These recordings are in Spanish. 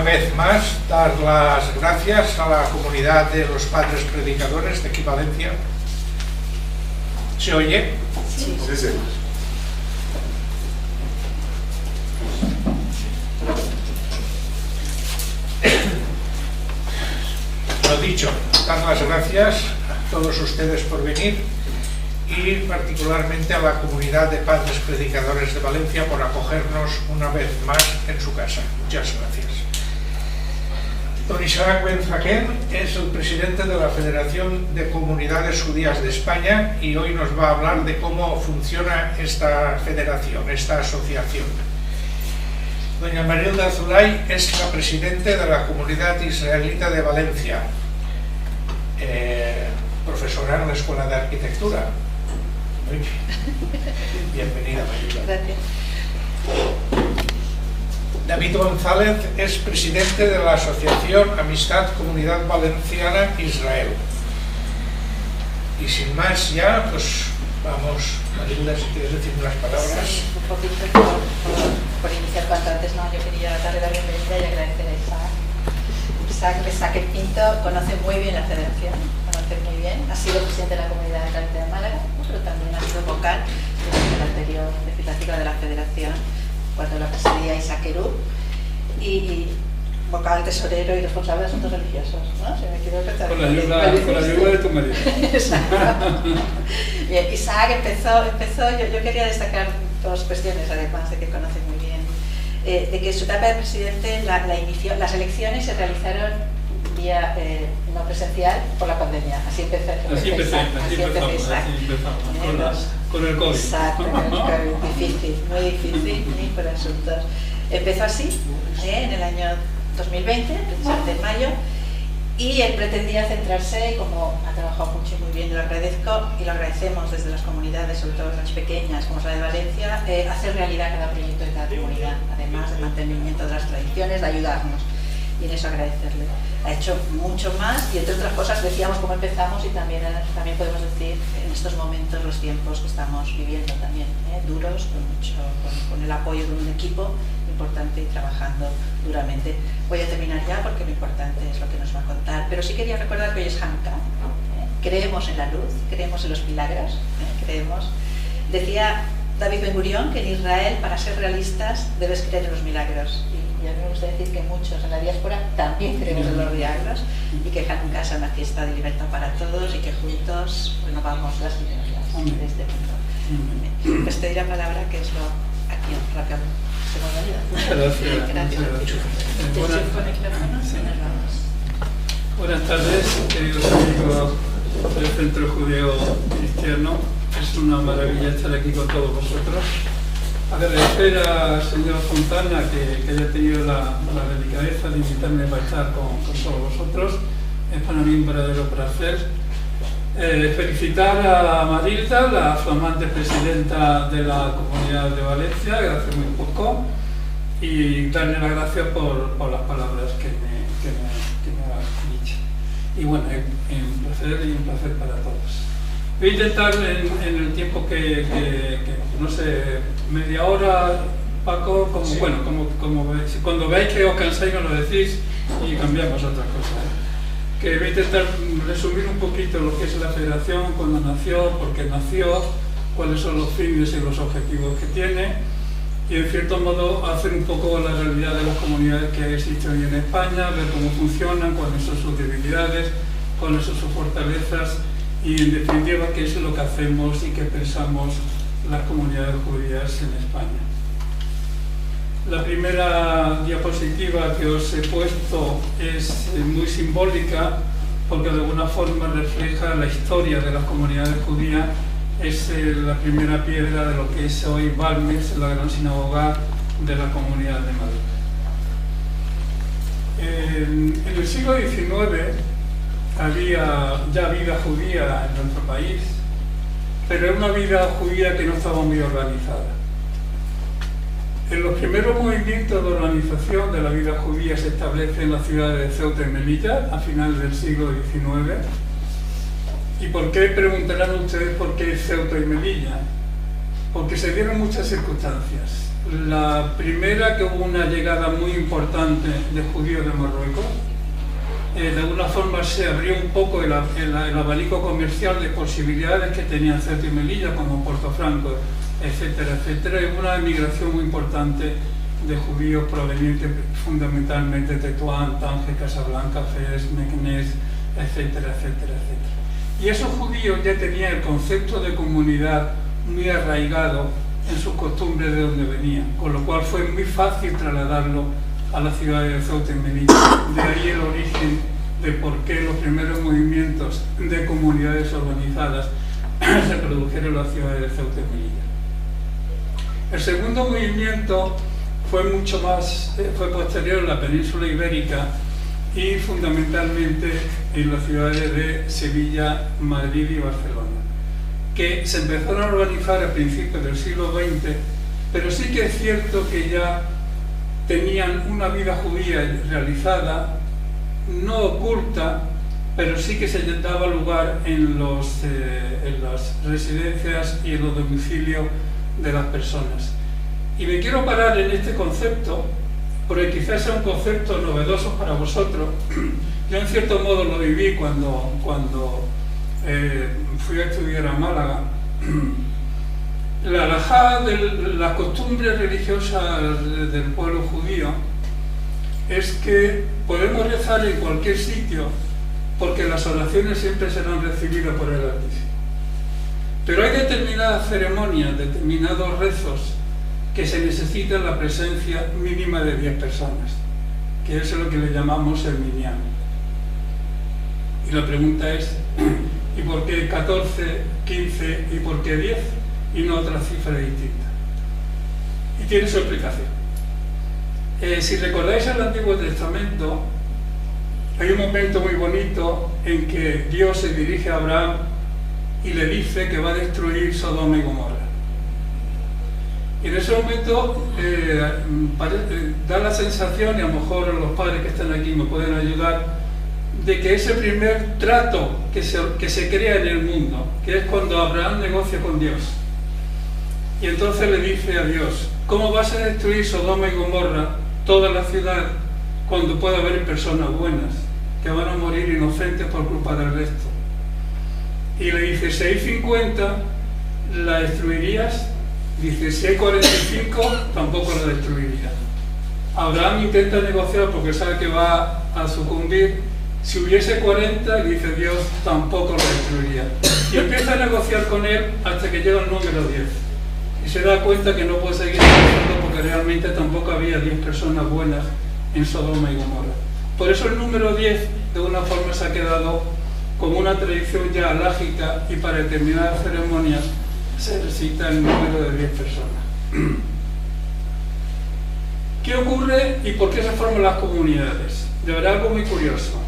vez más dar las gracias a la comunidad de los padres predicadores de aquí Valencia. ¿Se oye? Sí. Sí, sí. Lo dicho, dar las gracias a todos ustedes por venir y particularmente a la comunidad de padres predicadores de Valencia por acogernos una vez más en su casa. Muchas gracias. Don Isaac Ben Zaken es el presidente de la Federación de Comunidades Judías de España y hoy nos va a hablar de cómo funciona esta federación, esta asociación. Doña Marilda Zulay es la presidente de la Comunidad Israelita de Valencia, profesora en la Escuela de Arquitectura. Muy bien. Bienvenida, Marilda. Gracias. David González es presidente de la Asociación Amistad Comunidad Valenciana Israel. Y sin más ya, pues vamos, Marilda, si quieres decir unas palabras. Sí, un poquito por iniciar cuanto antes, no, yo quería darle la bienvenida y agradecer a Isaac Pinto conoce muy bien la federación, conoce muy bien, ha sido presidente de la Comunidad de Málaga, pero también ha sido vocal durante el anterior legislativo de la federación, cuando la presidía Isaac Erú, y vocal, tesorero y responsable de asuntos religiosos, ¿no? Si me equivoco, con la ayuda de tu marido. Exacto. Bien, Isaac empezó yo quería destacar dos cuestiones, además de que conoce muy bien, de que su etapa de presidente la inició, las elecciones se realizaron vía no presencial por la pandemia, así empezó Isaac. Con el COVID. Exacto, con el COVID, difícil, muy difícil, ni por asuntos. Empezó así, en el año 2020, precisamente en mayo, y él pretendía centrarse, como ha trabajado mucho y muy bien, y lo agradezco y lo agradecemos desde las comunidades, sobre todo las pequeñas, como es la de Valencia, hacer realidad cada proyecto de cada comunidad, además del mantenimiento de las tradiciones, de ayudarnos, y en eso agradecerle. Ha hecho mucho más y entre otras cosas decíamos cómo empezamos y también podemos decir en estos momentos los tiempos que estamos viviendo también, duros, con el apoyo de un equipo importante y trabajando duramente. Voy a terminar ya porque lo importante es lo que nos va a contar, pero sí quería recordar que hoy es Hanukkah, creemos en la luz, creemos en los milagros, creemos. Decía David Ben Gurión que en Israel, para ser realistas, debes creer en los milagros. Y a mí me gusta decir que muchos en la diáspora también creemos en los milagros y que Hanukkah sea una fiesta de libertad para todos y que juntos renovamos las ideologías de este mundo. Pues te doy la palabra, que es lo aquí rápido. Muchas gracias. Buenas tardes, queridos amigos del Centro Judío Cristiano. Es una maravilla estar aquí con todos vosotros. Agradecer a señora Fontana que haya tenido la delicadeza de invitarme para estar con todos vosotros. Es para mí un verdadero placer. Felicitar a Marilda, la flamante presidenta de la Comunidad de Valencia, que hace muy poco, y darle las gracias por las palabras que me ha dicho. Y bueno, un placer para todos. Voy a intentar en el tiempo que no sé, media hora, Paco, Sí. Cuando veáis que os cansáis me lo decís y cambiamos otra cosa. Que voy a intentar resumir un poquito lo que es la federación, cuándo nació, por qué nació, cuáles son los fines y los objetivos que tiene, y en cierto modo hacer un poco la realidad de las comunidades que existen hoy en España, ver cómo funcionan, cuáles son sus debilidades, cuáles son sus fortalezas, y en definitiva qué es lo que hacemos y qué pensamos las comunidades judías en España. La primera diapositiva que os he puesto es muy simbólica porque de alguna forma refleja la historia de las comunidades judías. Es la primera piedra de lo que es hoy Balmes, la gran sinagoga de la Comunidad de Madrid. En el siglo XIX había ya vida judía en nuestro país, pero era una vida judía que no estaba muy organizada. En los primeros movimientos de organización de la vida judía se establece en la ciudad de Ceuta y Melilla a finales del siglo XIX. ¿Y por qué? Preguntarán ustedes por qué Ceuta y Melilla. Porque se dieron muchas circunstancias. La primera, que hubo una llegada muy importante de judíos de Marruecos. De alguna forma se abrió un poco el abanico comercial de posibilidades que tenían Ceuta y Melilla, como Portofranco, etcétera, etcétera, y hubo una emigración muy importante de judíos provenientes fundamentalmente de Tetuán, Tánger, Casablanca, Fez, Meknès, etcétera, etcétera, etcétera. Y esos judíos ya tenían el concepto de comunidad muy arraigado en sus costumbres de donde venían, con lo cual fue muy fácil trasladarlo a la ciudad de Ceuta y Melilla. De ahí el origen de por qué los primeros movimientos de comunidades organizadas se produjeron en la ciudad de Ceuta y Melilla. El segundo movimiento fue posterior en la península ibérica y fundamentalmente en las ciudades de Sevilla, Madrid y Barcelona, que se empezaron a organizar a principios del siglo XX, pero sí que es cierto que ya tenían una vida judía realizada, no oculta, pero sí que se daba lugar en las residencias y en los domicilios de las personas. Y me quiero parar en este concepto, porque quizás sea un concepto novedoso para vosotros. Yo en cierto modo lo viví cuando fui a estudiar a Málaga. La halajá de las costumbres religiosas del pueblo judío es que podemos rezar en cualquier sitio porque las oraciones siempre serán recibidas por el Altísimo. Pero hay determinadas ceremonias, determinados rezos que se necesita la presencia mínima de 10 personas, que es lo que le llamamos el minyan. Y la pregunta es, ¿y por qué 14, 15 y por qué 10? Y no otra cifra distinta. Y tiene su explicación. Si recordáis el Antiguo Testamento, hay un momento muy bonito en que Dios se dirige a Abraham y le dice que va a destruir Sodoma y Gomorra. Y en ese momento da la sensación, y a lo mejor los padres que están aquí me pueden ayudar, de que ese primer trato que se crea en el mundo, que es cuando Abraham negocia con Dios. Y entonces le dice a Dios, ¿cómo vas a destruir Sodoma y Gomorra, toda la ciudad, cuando puede haber personas buenas que van a morir inocentes por culpa del resto? Y le dice, si hay 50, ¿la destruirías? Dice, si hay 45, tampoco la destruiría. Abraham intenta negociar porque sabe que va a sucumbir. Si hubiese 40, dice Dios, tampoco la destruiría. Y empieza a negociar con él hasta que llega al número 10. Y se da cuenta que no puede seguir negociando porque realmente tampoco había 10 personas buenas en Sodoma y Gomorra. Por eso el número 10 de una forma se ha quedado como una tradición ya alágica, y para determinadas ceremonias se recita el número de 10 personas. ¿Qué ocurre y por qué se forman las comunidades? De verdad, algo muy curioso.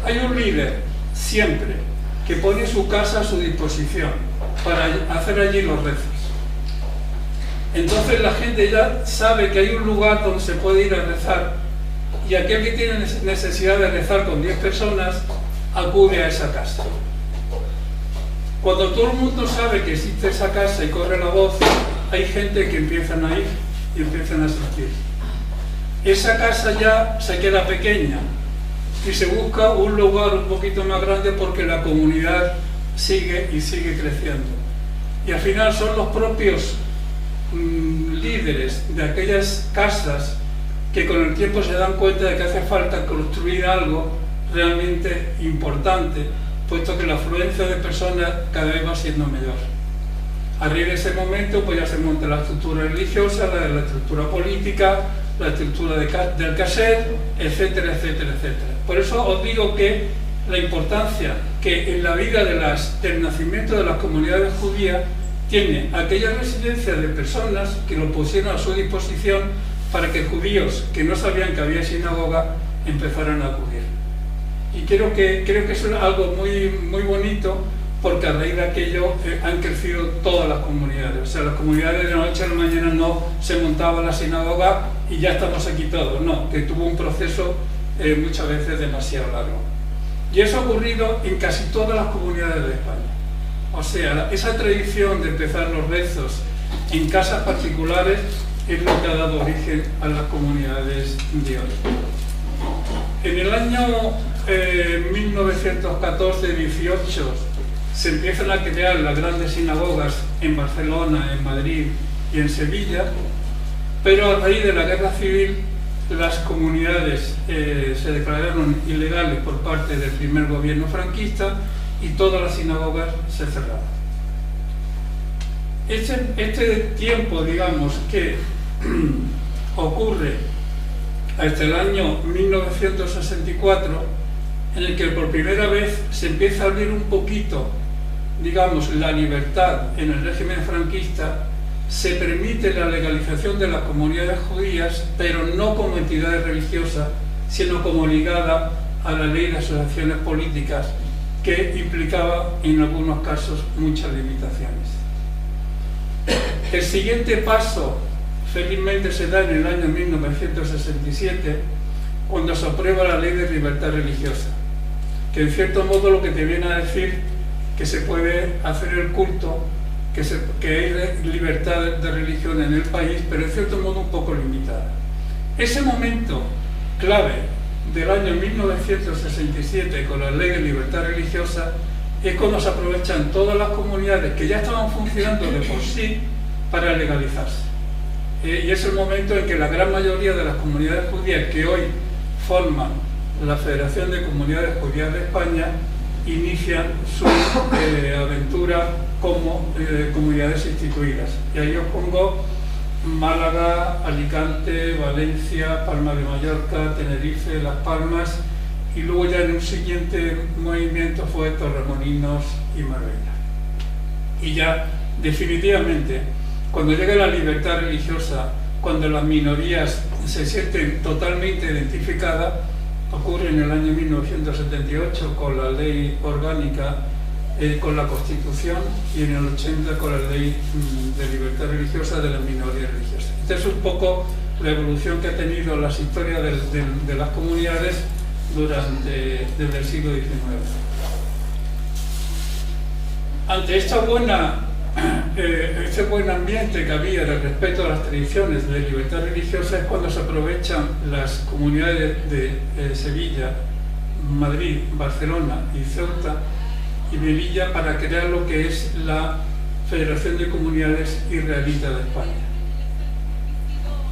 Hay un líder, siempre, que pone su casa a su disposición para hacer allí los rezos. Entonces la gente ya sabe que hay un lugar donde se puede ir a rezar, y aquel que tiene necesidad de rezar con 10 personas acude a esa casa. Cuando todo el mundo sabe que existe esa casa y corre la voz, hay gente que empiezan a ir y empiezan a asistir. Esa casa ya se queda pequeña y se busca un lugar un poquito más grande porque la comunidad sigue y sigue creciendo. Y al final son los propios líderes de aquellas casas que con el tiempo se dan cuenta de que hace falta construir algo realmente importante, puesto que la afluencia de personas cada vez va siendo mayor. A raíz de ese momento pues ya se monta la estructura religiosa, la estructura política, la estructura del caser, etcétera, etcétera, etcétera. Por eso os digo que la importancia que en la vida del nacimiento de las comunidades judías tiene aquellas residencias de personas que lo pusieron a su disposición para que judíos que no sabían que había sinagoga empezaran a acudir. Y creo que eso es algo muy, muy bonito, porque a raíz de aquello han crecido todas las comunidades. O sea, las comunidades de la noche a la mañana no se montaba la sinagoga y ya estamos aquí todos. No, que tuvo un proceso muchas veces demasiado largo. Y eso ha ocurrido en casi todas las comunidades de España. O sea, esa tradición de empezar los rezos en casas particulares, es lo que ha dado origen a las comunidades de hoy. En el año 1914-18 se empiezan a crear las grandes sinagogas en Barcelona, en Madrid y en Sevilla, pero a raíz de la guerra civil las comunidades se declararon ilegales por parte del primer gobierno franquista y todas las sinagogas se cerraron. Este tiempo, digamos, que ocurre hasta el año 1964, en el que por primera vez se empieza a abrir un poquito, digamos, la libertad en el régimen franquista, se permite la legalización de las comunidades judías, pero no como entidades religiosas, sino como ligada a la ley de asociaciones políticas, que implicaba en algunos casos muchas limitaciones. El siguiente paso, felizmente, se da en el año 1967, cuando se aprueba la ley de libertad religiosa, que en cierto modo lo que te viene a decir que se puede hacer el culto, que hay libertad de religión en el país, pero en cierto modo un poco limitada. Ese momento clave del año 1967 con la ley de libertad religiosa es cuando se aprovechan todas las comunidades que ya estaban funcionando de por sí para legalizarse. Y es el momento en que la gran mayoría de las comunidades judías que hoy forman la Federación de Comunidades Judías de España inician su aventura como comunidades instituidas. Y ahí os pongo Málaga, Alicante, Valencia, Palma de Mallorca, Tenerife, Las Palmas, y luego ya en un siguiente movimiento fue Torremolinos y Marbella. Y ya definitivamente, cuando llega la libertad religiosa, cuando las minorías se sienten totalmente identificadas, ocurre en el año 1978 con la ley orgánica, con la Constitución, y en el 80 con la ley de libertad religiosa de las minorías religiosas. Esta es un poco la evolución que ha tenido las historias de las comunidades desde el siglo XIX. Ante esta este buen ambiente que había de respeto a las tradiciones de libertad religiosa es cuando se aprovechan las comunidades de Sevilla, Madrid, Barcelona y Ceuta y Melilla para crear lo que es la Federación de Comunidades Israelitas de España.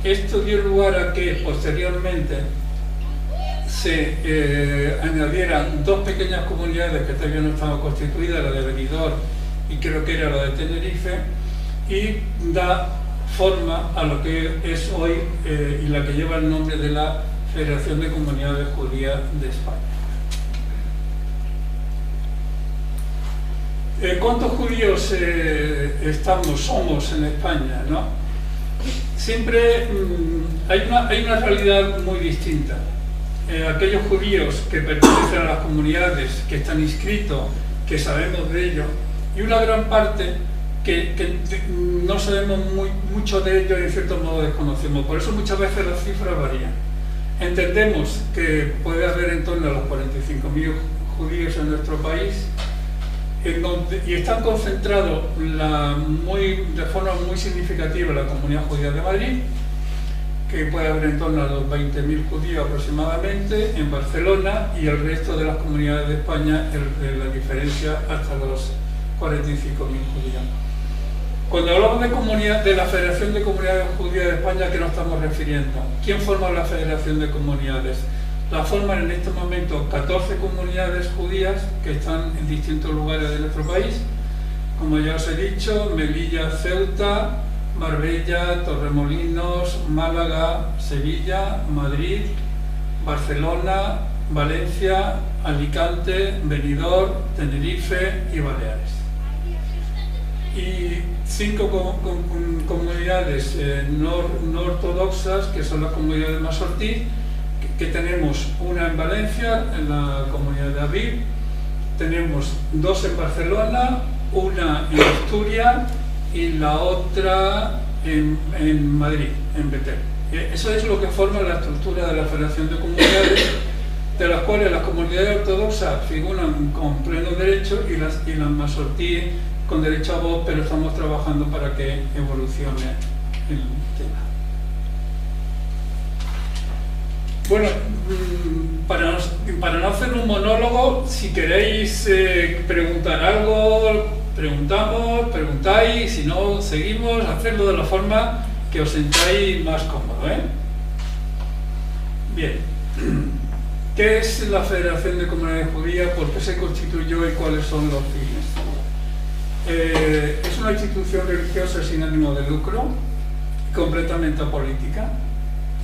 Esto dio lugar a que posteriormente se añadieran dos pequeñas comunidades que todavía no estaban constituidas, la de Benidorm y creo que era la de Tenerife, y da forma a lo que es hoy y la que lleva el nombre de la Federación de Comunidades Judías de España. ¿Cuántos judíos somos en España, ¿no? Siempre hay una realidad muy distinta. Aquellos judíos que pertenecen a las comunidades, que están inscritos, que sabemos de ellos, y una gran parte que no sabemos mucho de ellos y en cierto modo desconocemos. Por eso muchas veces las cifras varían. Entendemos que puede haber en torno a los 45.000 judíos en nuestro país, y están concentrados de forma muy significativa en la Comunidad Judía de Madrid, que puede haber en torno a los 20.000 judíos aproximadamente, en Barcelona, y el resto de las comunidades de España, la diferencia hasta los 45.000 judíos. Cuando hablamos de la Federación de Comunidades Judías de España, ¿a qué nos estamos refiriendo? ¿Quién forma la Federación de Comunidades? La forman en este momento 14 comunidades judías que están en distintos lugares de nuestro país, como ya os he dicho, Melilla, Ceuta, Marbella, Torremolinos, Málaga, Sevilla, Madrid, Barcelona, Valencia, Alicante, Benidorm, Tenerife y Baleares. Y 5 comunidades no ortodoxas, que son las comunidades Masortí, que tenemos una en Valencia, en la comunidad de Aviv, tenemos 2 en Barcelona, una en Asturias y la otra en Madrid, en Betel. Eso es lo que forma la estructura de la Federación de Comunidades, de las cuales las comunidades ortodoxas figuran con pleno derecho y las Masortí con derecho a voz, pero estamos trabajando para que evolucione el tema. Bueno, para no hacer un monólogo, si queréis preguntar algo, preguntáis, si no, seguimos, hacerlo de la forma que os sentáis más cómodo, ¿eh? Bien, ¿qué es la Federación de Comunidades Judías? ¿Por qué se constituyó y cuáles son los fines? Es una institución religiosa sin ánimo de lucro, completamente apolítica.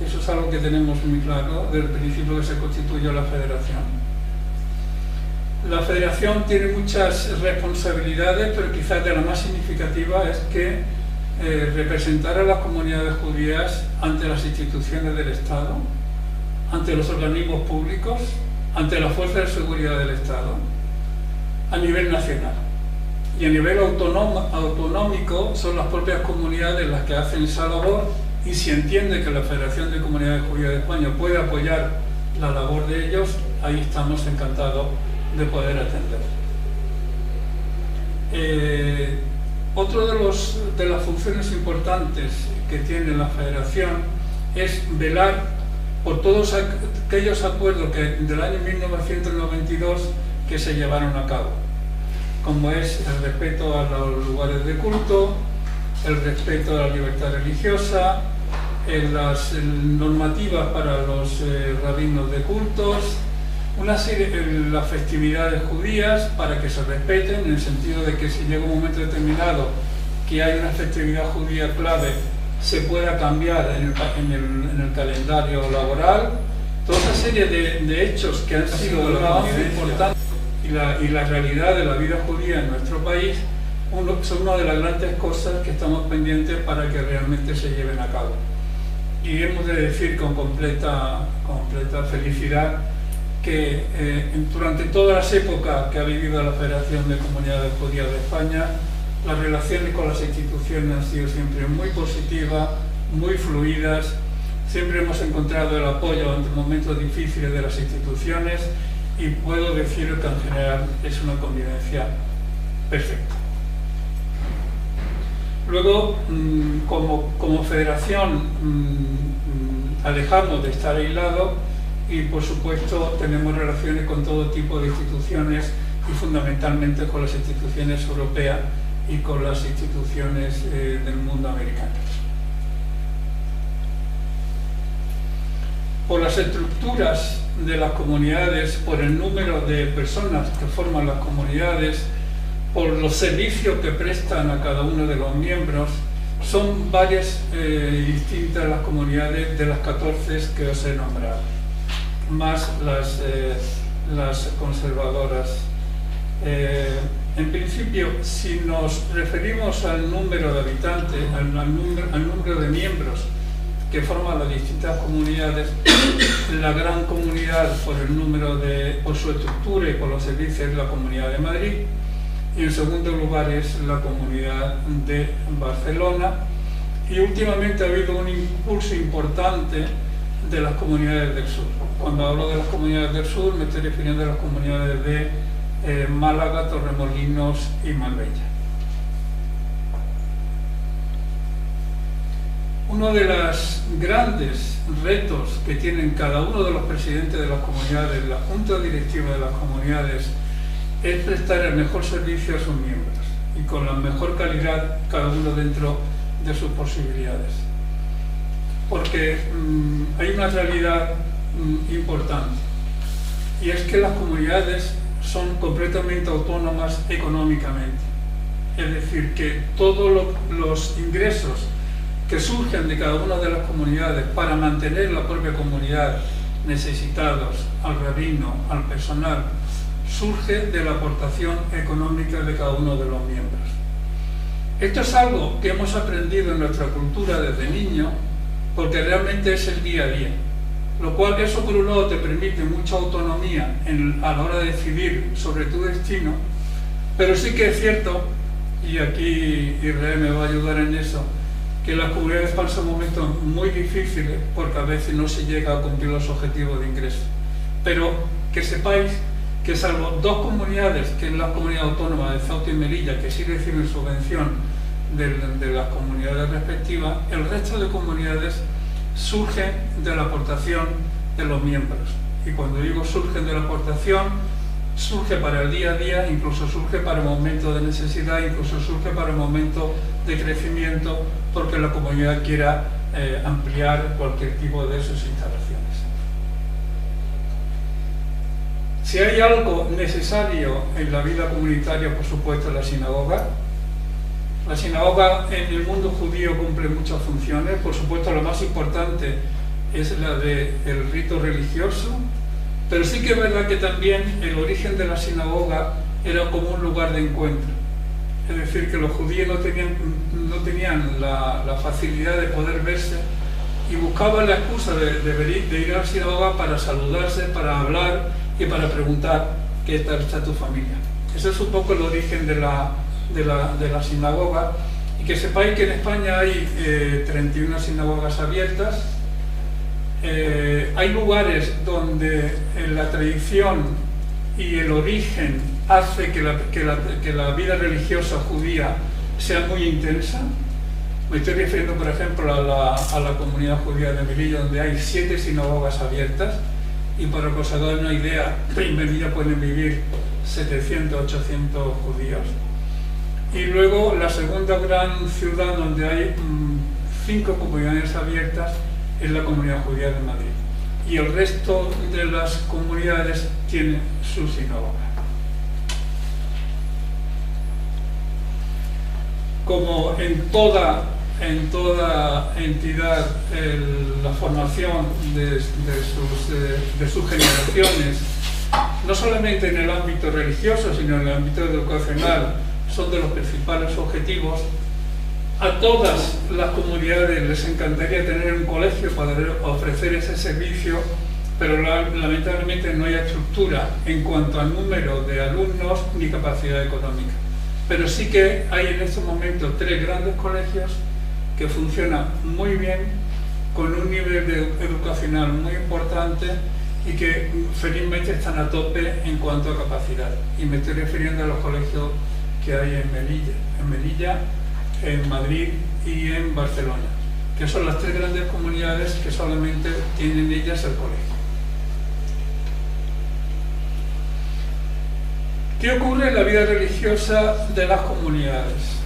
Eso es algo que tenemos muy claro desde el principio que se constituyó la Federación. La Federación tiene muchas responsabilidades, pero quizás de la más significativa es que representar a las comunidades judías ante las instituciones del Estado, ante los organismos públicos, ante las fuerzas de seguridad del Estado, a nivel nacional. Y a nivel autonómico son las propias comunidades las que hacen esa labor, y si entiende que la Federación de Comunidades Judías de España puede apoyar la labor de ellos, ahí estamos encantados de poder atender. Otro de las funciones importantes que tiene la Federación es velar por todos aquellos acuerdos del año 1992 que se llevaron a cabo, como es el respeto a los lugares de culto, el respeto a la libertad religiosa, las normativas para los rabinos de cultos, una serie de las festividades judías para que se respeten, en el sentido de que si llega un momento determinado que hay una festividad judía clave, se pueda cambiar en el calendario laboral. Toda esa serie de hechos que han sido de un avance importante y la realidad de la vida judía en nuestro país son una de las grandes cosas que estamos pendientes para que realmente se lleven a cabo. Y hemos de decir con completa felicidad que durante todas las épocas que ha vivido la Federación de Comunidades Judías de España, las relaciones con las instituciones han sido siempre muy positivas, muy fluidas. Siempre hemos encontrado el apoyo ante momentos difíciles de las instituciones, y puedo decir que en general es una convivencia perfecta. Luego, como federación, alejamos de estar aislados y, por supuesto, tenemos relaciones con todo tipo de instituciones y fundamentalmente con las instituciones europeas y con las instituciones del mundo americano. Por las estructuras de las comunidades, por el número de personas que forman las comunidades, por los servicios que prestan a cada uno de los miembros, son varias distintas las comunidades de las 14 que os he nombrado, más las conservadoras. En principio, si nos referimos al número de habitantes, al número de miembros que forman las distintas comunidades, la gran comunidad por su estructura y por los servicios es la Comunidad de Madrid, y en segundo lugar es la Comunidad de Barcelona, y últimamente ha habido un impulso importante de las comunidades del sur. Cuando hablo de las comunidades del sur me estoy refiriendo a las comunidades de Málaga, Torremolinos y Marbella. Uno de los grandes retos que tienen cada uno de los presidentes de las comunidades, la junta directiva de las comunidades, es prestar el mejor servicio a sus miembros y con la mejor calidad, cada uno dentro de sus posibilidades. Porque hay una realidad importante, y es que las comunidades son completamente autónomas económicamente. Es decir, que todos los ingresos que surgen de cada una de las comunidades para mantener la propia comunidad, necesitados, al rabino, al personal, surge de la aportación económica de cada uno de los miembros. Esto es algo que hemos aprendido en nuestra cultura desde niño, porque realmente es el día a día, lo cual eso por un lado te permite mucha autonomía a la hora de decidir sobre tu destino, pero sí que es cierto, y aquí Israel me va a ayudar en eso, que las comunidades pasan momentos muy difíciles porque a veces no se llega a cumplir los objetivos de ingreso. Pero que sepáis que salvo dos comunidades, que es la comunidad autónoma de Ceuta y Melilla, que sí reciben subvención de las comunidades respectivas, el resto de comunidades surgen de la aportación de los miembros. Y cuando digo surgen de la aportación, surge para el día a día, incluso surge para momentos de necesidad, incluso surge para momentos de crecimiento, porque la comunidad quiera ampliar cualquier tipo de sus instalaciones. Si hay algo necesario en la vida comunitaria, por supuesto, es la sinagoga. La sinagoga en el mundo judío cumple muchas funciones. Por supuesto, la más importante es la del rito religioso, pero sí que es verdad que también el origen de la sinagoga era como un lugar de encuentro. Es decir, que los judíos no tenían la facilidad de poder verse y buscaban la excusa de ir a la sinagoga para saludarse, para hablar y para preguntar qué tal está tu familia. Ese es un poco el origen de la sinagoga. Y que sepáis que en España hay 31 sinagogas abiertas. Hay lugares donde la tradición y el origen hace que la vida religiosa judía sea muy intensa. Me estoy refiriendo, por ejemplo, a la comunidad judía de Melilla, donde hay 7 sinagogas abiertas, y para que os hagáis una idea, en Melilla pueden vivir 700, 800 judíos. Y luego la segunda gran ciudad donde hay 5 comunidades abiertas es la comunidad judía de Madrid. Y el resto de las comunidades tienen su sinagoga. Como en toda entidad, la formación de sus generaciones, no solamente en el ámbito religioso, sino en el ámbito educacional, son de los principales objetivos. A todas las comunidades les encantaría tener un colegio para ofrecer ese servicio, pero lamentablemente no hay estructura en cuanto al número de alumnos ni capacidad económica. Pero sí que hay en estos momentos 3 grandes colegios que funcionan muy bien, con un nivel educacional muy importante y que felizmente están a tope en cuanto a capacidad. Y me estoy refiriendo a los colegios que hay en Melilla, en Madrid y en Barcelona, que son las 3 grandes comunidades que solamente tienen ellas el colegio. ¿Qué ocurre en la vida religiosa de las comunidades?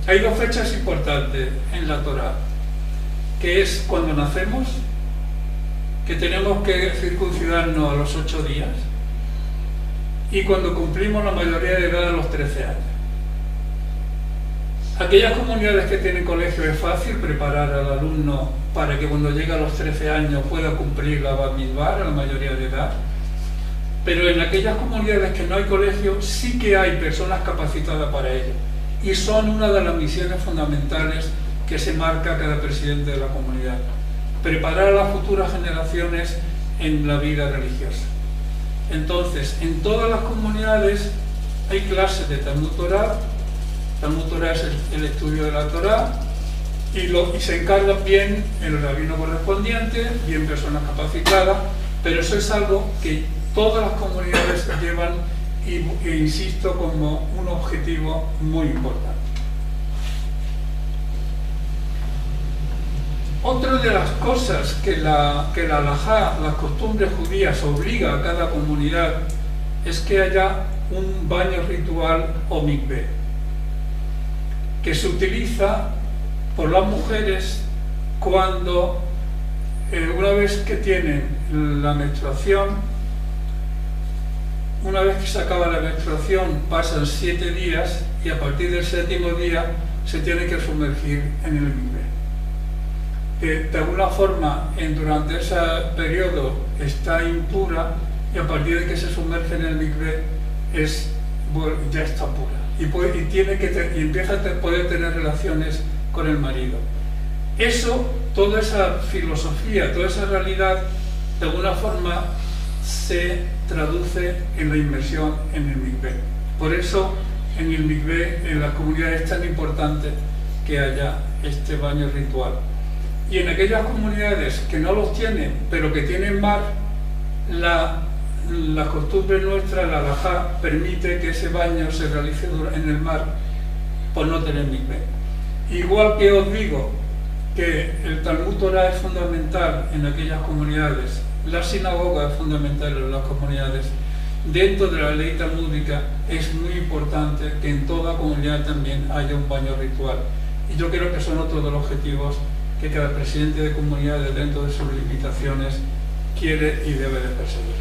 Hay 2 fechas importantes en la Torá, que es cuando nacemos, que tenemos que circuncidarnos a los 8 días, y cuando cumplimos la mayoría de edad a los 13 años. Aquellas comunidades que tienen colegio es fácil preparar al alumno para que cuando llegue a los 13 años pueda cumplir la Bar Mitzvah a la mayoría de edad. Pero en aquellas comunidades que no hay colegio sí que hay personas capacitadas para ello. Y son una de las misiones fundamentales que se marca cada presidente de la comunidad. Preparar a las futuras generaciones en la vida religiosa. Entonces, en todas las comunidades hay clases de Talmud Torah. Talmud Torah es el estudio de la Torah, y se encargan bien el rabino correspondiente, bien personas capacitadas, pero eso es algo que todas las comunidades llevan e insisto como un objetivo muy importante. Otra de las cosas que la halajá, las costumbres judías, obliga a cada comunidad es que haya un baño ritual o mikveh, que se utiliza por las mujeres cuando, una vez que tienen la menstruación, una vez que se acaba la menstruación pasan 7 días y a partir del 7º día se tiene que sumergir en el mikveh. De alguna forma durante ese periodo está impura y a partir de que se sumerge en el mikveh ya está pura. Y empieza a poder tener relaciones con el marido. Eso, toda esa filosofía, toda esa realidad, de alguna forma se traduce en la inmersión en el mikveh. Por eso, en el mikveh, en las comunidades es tan importante que haya este baño ritual. Y en aquellas comunidades que no los tienen, pero que tienen mar, la la costumbre nuestra, la halajá, permite que ese baño se realice en el mar por no tener mikvé. Igual que os digo que el Talmud Torá es fundamental en aquellas comunidades, la sinagoga es fundamental en las comunidades, dentro de la ley talmúdica es muy importante que en toda comunidad también haya un baño ritual. Y yo creo que son otros de los objetivos que cada presidente de comunidades, dentro de sus limitaciones, quiere y debe de perseguir.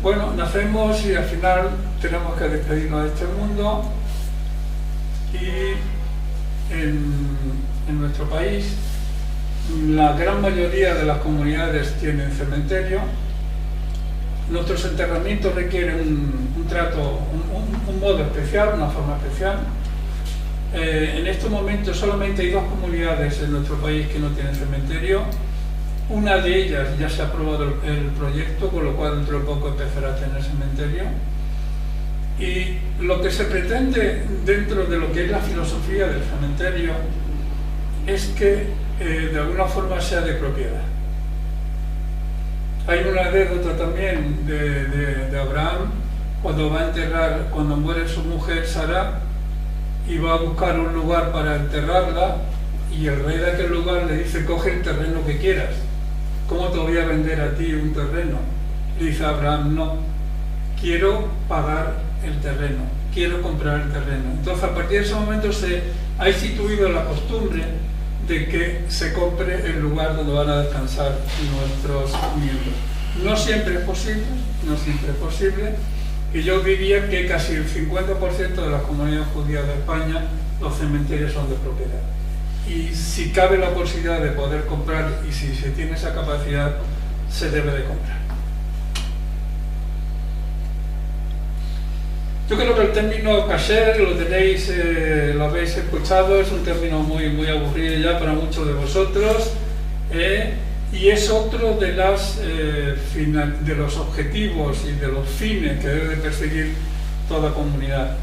Bueno, nacemos y al final tenemos que despedirnos de este mundo, y en nuestro país la gran mayoría de las comunidades tienen cementerio. Nuestros enterramientos requieren un trato, un modo especial, una forma especial. En estos momentos solamente hay 2 comunidades en nuestro país que no tienen cementerio. Una de ellas ya se ha aprobado el proyecto, con lo cual dentro de poco empezará a tener cementerio. Y lo que se pretende dentro de lo que es la filosofía del cementerio es que de alguna forma sea de propiedad. Hay una anécdota también de Abraham, cuando va a enterrar, cuando muere su mujer Sara, y va a buscar un lugar para enterrarla, y el rey de aquel lugar le dice: coge el terreno que quieras, ¿cómo te voy a vender a ti un terreno? Le dice Abraham: no, quiero pagar el terreno, quiero comprar el terreno. Entonces, a partir de ese momento se ha instituido la costumbre de que se compre el lugar donde van a descansar nuestros miembros. No siempre es posible, no siempre es posible, y yo diría que casi el 50% de las comunidades judías de España, los cementerios son de propiedad. Y si cabe la posibilidad de poder comprar, y si se tiene esa capacidad, se debe de comprar. Yo creo que el término kasher lo tenéis, lo habéis escuchado, es un término muy aburrido ya para muchos de vosotros, y es otro de los objetivos y de los fines que debe de perseguir toda comunidad.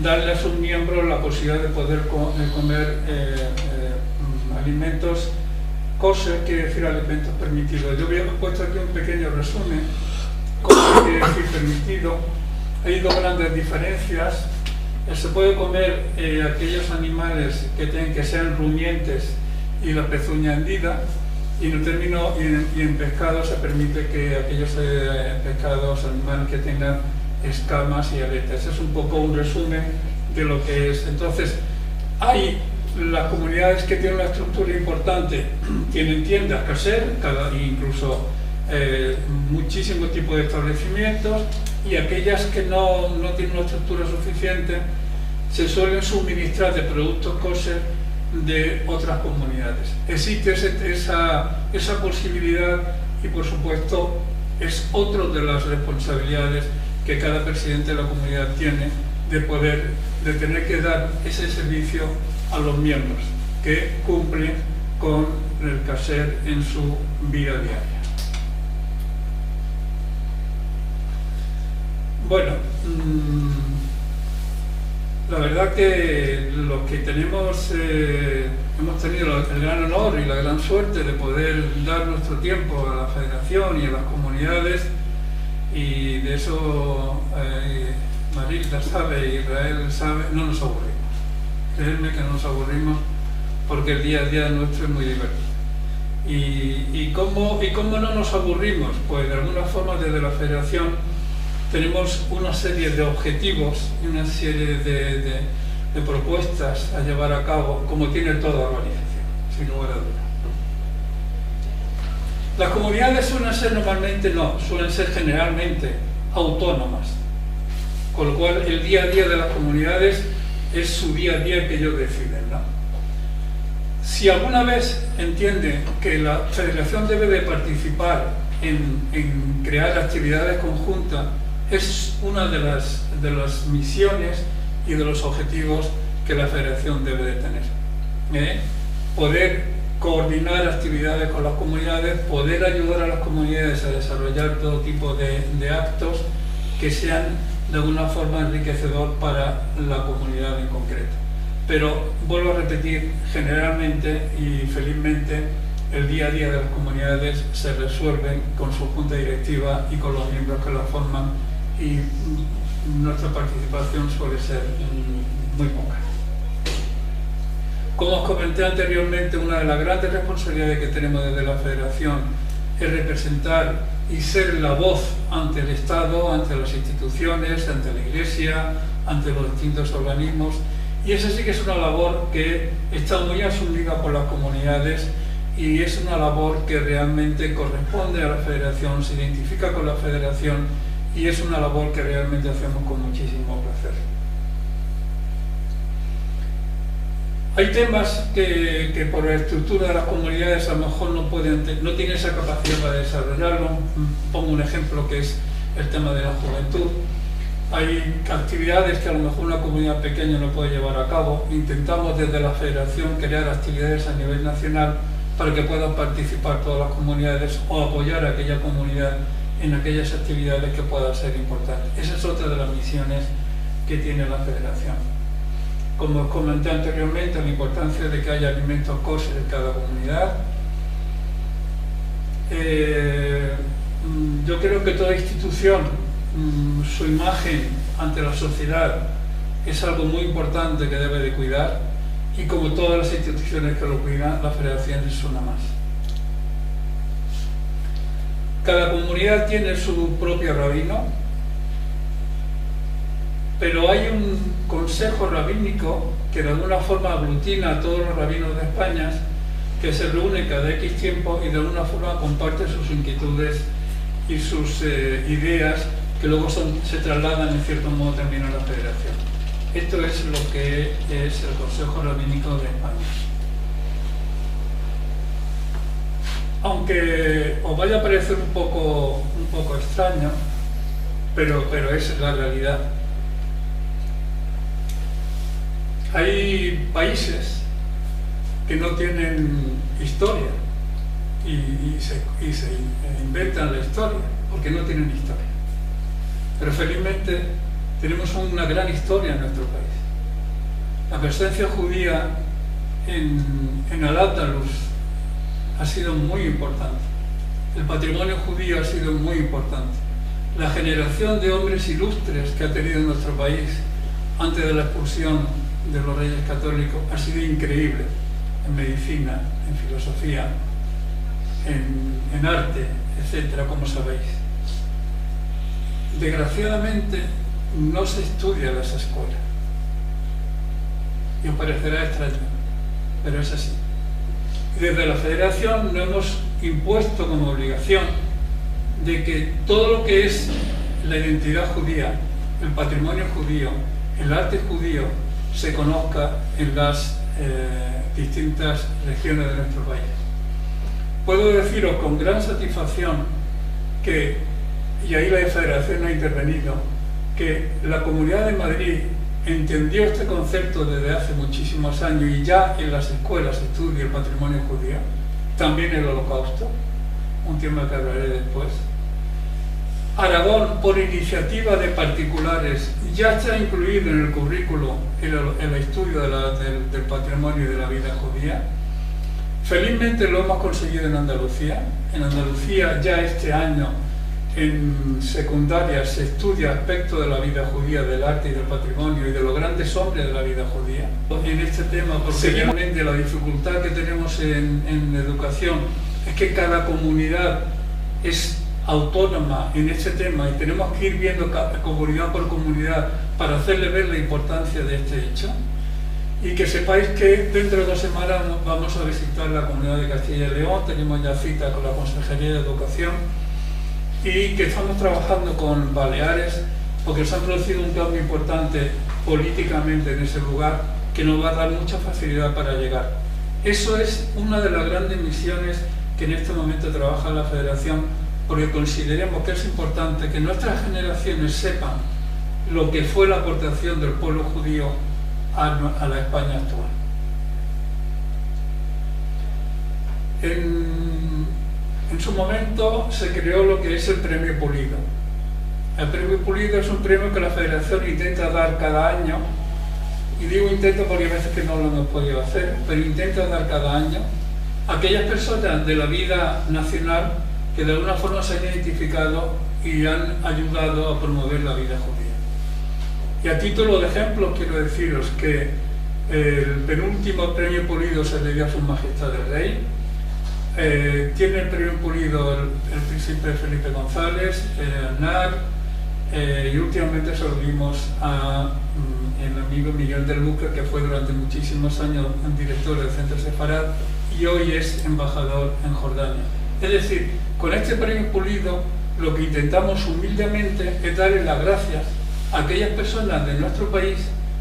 Darle a sus miembros la posibilidad de poder comer alimentos kosher, quiere decir alimentos permitidos. Yo había puesto aquí un pequeño resumen. Kosher quiere decir permitido. Hay 2 grandes diferencias. Se puede comer aquellos animales que sean rumiantes y la pezuña hendida, y en pescado se permite que aquellos pescados, animales que tengan escamas y aletas. Es un poco un resumen de lo que es. Entonces, hay las comunidades que tienen una estructura importante, tienen tiendas kasher, incluso muchísimos tipos de establecimientos, y aquellas que no tienen una estructura suficiente se suelen suministrar de productos kosher de otras comunidades. Existe esa posibilidad, y por supuesto es otra de las responsabilidades que cada presidente de la comunidad tiene, de tener que dar ese servicio a los miembros que cumplen con el kasher en su vida diaria. Bueno, la verdad que los que hemos tenido el gran honor y la gran suerte de poder dar nuestro tiempo a la Federación y a las comunidades, y de eso Marilda sabe, Israel sabe, no nos aburrimos. Creedme que no nos aburrimos, porque el día a día nuestro es muy divertido. ¿Y cómo no nos aburrimos? Pues de alguna forma desde la Federación tenemos una serie de objetivos y una serie de propuestas a llevar a cabo, como tiene toda organización, sin lugar a dudas. Las comunidades suelen ser generalmente autónomas, con lo cual el día a día de las comunidades es su día a día que ellos deciden, ¿no? Si alguna vez entienden que la Federación debe de participar en crear actividades conjuntas, es una de las misiones y de los objetivos que la Federación debe de tener. Poder coordinar actividades con las comunidades, poder ayudar a las comunidades a desarrollar todo tipo de actos que sean de alguna forma enriquecedor para la comunidad en concreto. Pero vuelvo a repetir, generalmente y felizmente el día a día de las comunidades se resuelven con su junta directiva y con los miembros que la forman, y nuestra participación suele ser muy poca. Como os comenté anteriormente, una de las grandes responsabilidades que tenemos desde la Federación es representar y ser la voz ante el Estado, ante las instituciones, ante la Iglesia, ante los distintos organismos, y esa sí que es una labor que está muy asumida por las comunidades y es una labor que realmente corresponde a la Federación, se identifica con la Federación y es una labor que realmente hacemos con muchísimo placer. Hay temas que por la estructura de las comunidades a lo mejor no tienen esa capacidad para desarrollarlo. Pongo un ejemplo que es el tema de la juventud. Hay actividades que a lo mejor una comunidad pequeña no puede llevar a cabo. Intentamos desde la Federación crear actividades a nivel nacional para que puedan participar todas las comunidades o apoyar a aquella comunidad en aquellas actividades que puedan ser importantes. Esa es otra de las misiones que tiene la Federación. Como os comenté anteriormente, la importancia de que haya alimentos kosher en cada comunidad. Yo creo que toda institución, su imagen ante la sociedad es algo muy importante que debe de cuidar, y como todas las instituciones que lo cuidan, la Federación es una más. Cada comunidad tiene su propio rabino, pero hay un consejo rabínico que de alguna forma aglutina a todos los rabinos de España, que se reúne cada X tiempo y de alguna forma comparte sus inquietudes y sus ideas, que luego se trasladan en cierto modo también a la Federación. Esto es lo que es el Consejo Rabínico de España. Aunque os vaya a parecer un poco extraño, pero es la realidad. Hay países que no tienen historia y se inventan la historia porque no tienen historia. Pero felizmente tenemos una gran historia en nuestro país. La presencia judía en Al-Ándalus ha sido muy importante. El patrimonio judío ha sido muy importante. La generación de hombres ilustres que ha tenido nuestro país antes de la expulsión de los reyes católicos ha sido increíble, en medicina, en filosofía, en arte, etcétera, como sabéis. Desgraciadamente no se estudia en las escuelas, y os parecerá extraño, pero es así. Desde la Federación nos hemos impuesto como obligación de que todo lo que es la identidad judía, el patrimonio judío, el arte judío, se conozca en las distintas regiones de nuestro país. Puedo deciros con gran satisfacción que, y ahí la Federación ha intervenido, que la Comunidad de Madrid entendió este concepto desde hace muchísimos años y ya en las escuelas se estudia el patrimonio judío, también el Holocausto, un tema que hablaré después. Aragón, por iniciativa de particulares, ya está incluido en el currículo el estudio del patrimonio y de la vida judía. Felizmente lo hemos conseguido en Andalucía. En Andalucía ya este año en secundaria se estudia aspectos de la vida judía, del arte y del patrimonio y de los grandes hombres de la vida judía. En este tema, porque realmente la dificultad que tenemos en educación es que cada comunidad es autónoma en este tema y tenemos que ir viendo comunidad por comunidad para hacerle ver la importancia de este hecho. Y que sepáis que dentro de 2 semanas vamos a visitar la comunidad de Castilla y León, tenemos ya cita con la Consejería de Educación y que estamos trabajando con Baleares porque se ha producido un cambio importante políticamente en ese lugar que nos va a dar mucha facilidad para llegar. Eso es una de las grandes misiones que en este momento trabaja la Federación, porque consideremos que es importante que nuestras generaciones sepan lo que fue la aportación del pueblo judío a la España actual. En su momento se creó lo que es el Premio Pulido. El Premio Pulido es un premio que la Federación intenta dar cada año, y digo intento porque hay veces que no lo hemos podido hacer, pero intenta dar cada año aquellas personas de la vida nacional que de alguna forma se han identificado y han ayudado a promover la vida judía. Y a título de ejemplo quiero deciros que el penúltimo premio Pulido se le dio a Su Majestad el Rey. Tiene el premio Pulido el príncipe Felipe González, Aznar, y últimamente se lo dimos a el amigo Miguel del Luca, que fue durante muchísimos años director del Centro Sefarad y hoy es embajador en Jordania. Es decir, con este premio Pulido lo que intentamos humildemente es darle las gracias a aquellas personas de nuestro país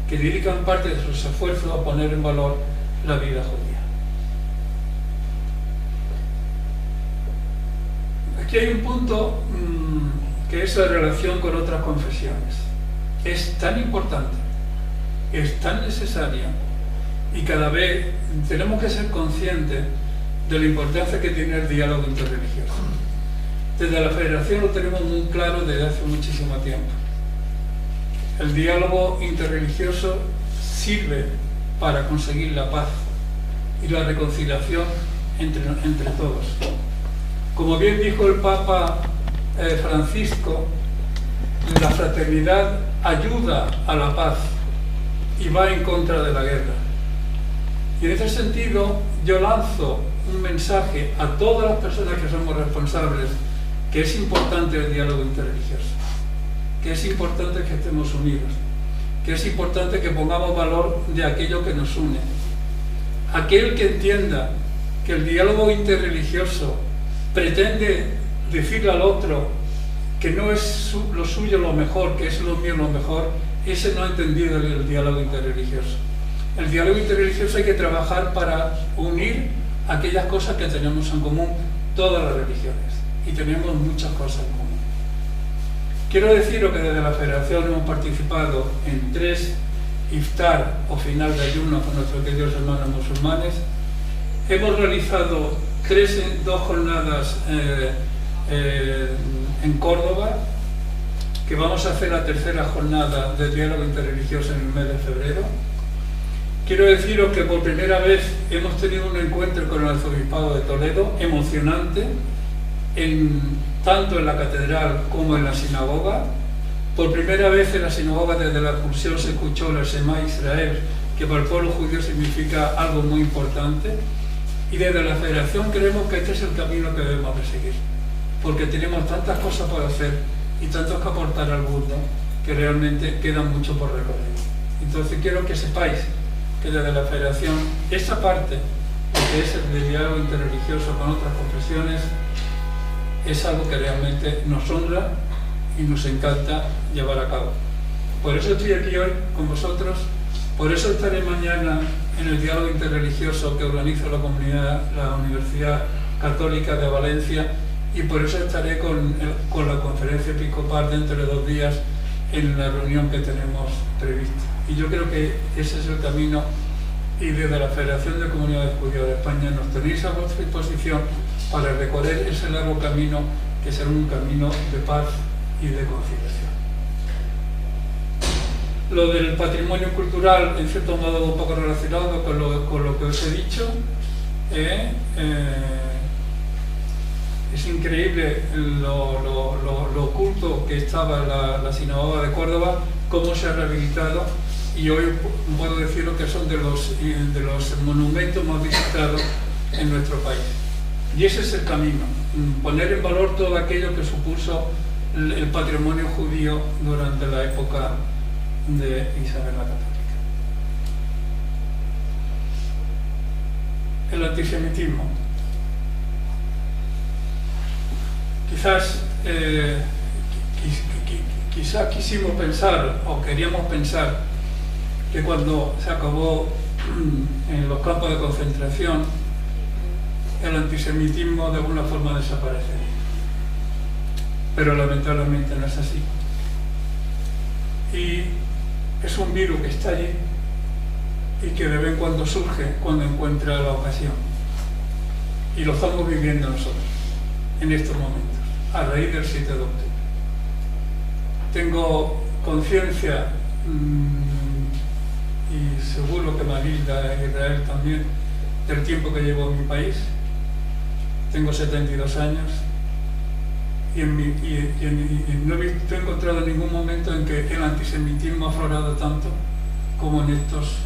que dedican parte de sus esfuerzos a poner en valor la vida judía. Aquí hay un punto que es la relación con otras confesiones. Es tan importante, es tan necesaria y cada vez tenemos que ser conscientes de la importancia que tiene el diálogo interreligioso. Desde la Federación lo tenemos muy claro desde hace muchísimo tiempo. El diálogo interreligioso sirve para conseguir la paz y la reconciliación entre todos. Como bien dijo el Papa Francisco, la fraternidad ayuda a la paz y va en contra de la guerra. Y en ese sentido yo lanzo un mensaje a todas las personas que somos responsables, que es importante el diálogo interreligioso, que es importante que estemos unidos, que es importante que pongamos valor de aquello que nos une. Aquel que entienda que el diálogo interreligioso pretende decirle al otro que no es lo suyo lo mejor, que es lo mío lo mejor, ese no ha entendido el diálogo interreligioso. El diálogo interreligioso hay que trabajar para unir aquellas cosas que tenemos en común, todas las religiones, y tenemos muchas cosas en común. Quiero deciros que desde la Federación hemos participado en 3 iftar o final de ayuno con nuestros queridos hermanos musulmanes. Hemos realizado 2 jornadas en Córdoba, que vamos a hacer la 3ª jornada de diálogo interreligioso en el mes de febrero. Quiero deciros que por primera vez hemos tenido un encuentro con el Arzobispado de Toledo, emocionante, tanto en la catedral como en la sinagoga. Por primera vez en la sinagoga desde la expulsión se escuchó el Shema Israel, que para el pueblo judío significa algo muy importante. Y desde la Federación creemos que este es el camino que debemos de seguir, porque tenemos tantas cosas por hacer y tantos que aportar al mundo que realmente queda mucho por recorrer. Entonces quiero que sepáis que desde la Federación esa parte, que es el diálogo interreligioso con otras confesiones, es algo que realmente nos honra y nos encanta llevar a cabo. Por eso estoy aquí hoy con vosotros, por eso estaré mañana en el diálogo interreligioso que organiza la Universidad Católica de Valencia, y por eso estaré con la conferencia episcopal dentro de 2 días en la reunión que tenemos prevista. Y yo creo que ese es el camino, y desde la Federación de Comunidades Judías de España nos tenéis a vuestra disposición para recorrer ese largo camino que será un camino de paz y de conciliación. Lo del patrimonio cultural, en cierto modo un poco relacionado con lo que os he dicho, es increíble lo oculto que estaba la sinagoga de Córdoba, cómo se ha rehabilitado, y hoy puedo deciros que son de los monumentos más visitados en nuestro país. Y ese es el camino, poner en valor todo aquello que supuso el patrimonio judío durante la época de Isabel la Católica. El antisemitismo. Quizás quisimos pensar, o queríamos pensar, que cuando se acabó en los campos de concentración, el antisemitismo de alguna forma desaparecería. Pero lamentablemente no es así. Y es un virus que está allí y que de vez en cuando surge cuando encuentra la ocasión. Y lo estamos viviendo nosotros en estos momentos, a raíz del 7 de octubre. Tengo conciencia, y seguro que Marilda y Israel también, del tiempo que llevo en mi país. Tengo 72 años y no he encontrado ningún momento en que el antisemitismo ha aflorado tanto como en estos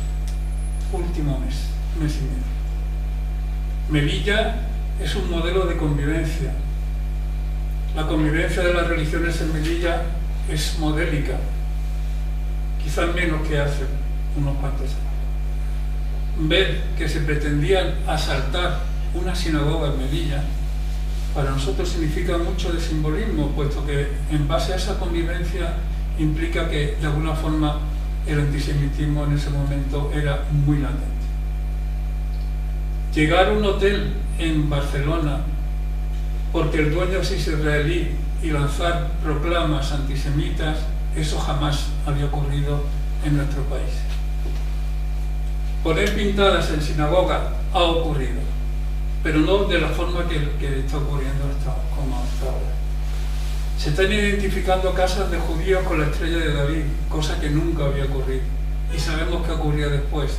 últimos mes y medio. Melilla es un modelo de convivencia. La convivencia de las religiones en Melilla es modélica, quizás menos que hace unos cuantos años. Ver que se pretendían asaltar una sinagoga en Melilla, para nosotros significa mucho de simbolismo, puesto que en base a esa convivencia implica que de alguna forma el antisemitismo en ese momento era muy latente. Llegar a un hotel en Barcelona porque el dueño es israelí y lanzar proclamas antisemitas, eso jamás había ocurrido en nuestro país. Poner pintadas en sinagoga ha ocurrido, pero no de la forma que está ocurriendo como hasta ahora. Se están identificando casas de judíos con la estrella de David, cosa que nunca había ocurrido. Y sabemos que ocurría después,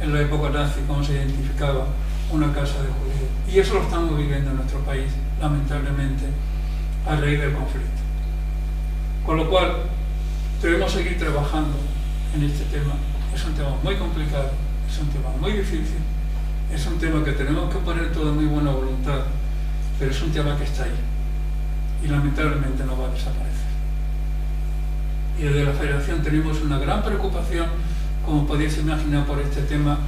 en la época nazi, cómo se identificaba una casa de judíos. Y eso lo estamos viviendo en nuestro país, lamentablemente, a raíz del conflicto. Con lo cual, debemos seguir trabajando en este tema. Es un tema muy complicado, es un tema muy difícil, es un tema que tenemos que poner toda muy buena voluntad, pero es un tema que está ahí y lamentablemente no va a desaparecer. Y desde la Federación tenemos una gran preocupación, como podéis imaginar, por este tema.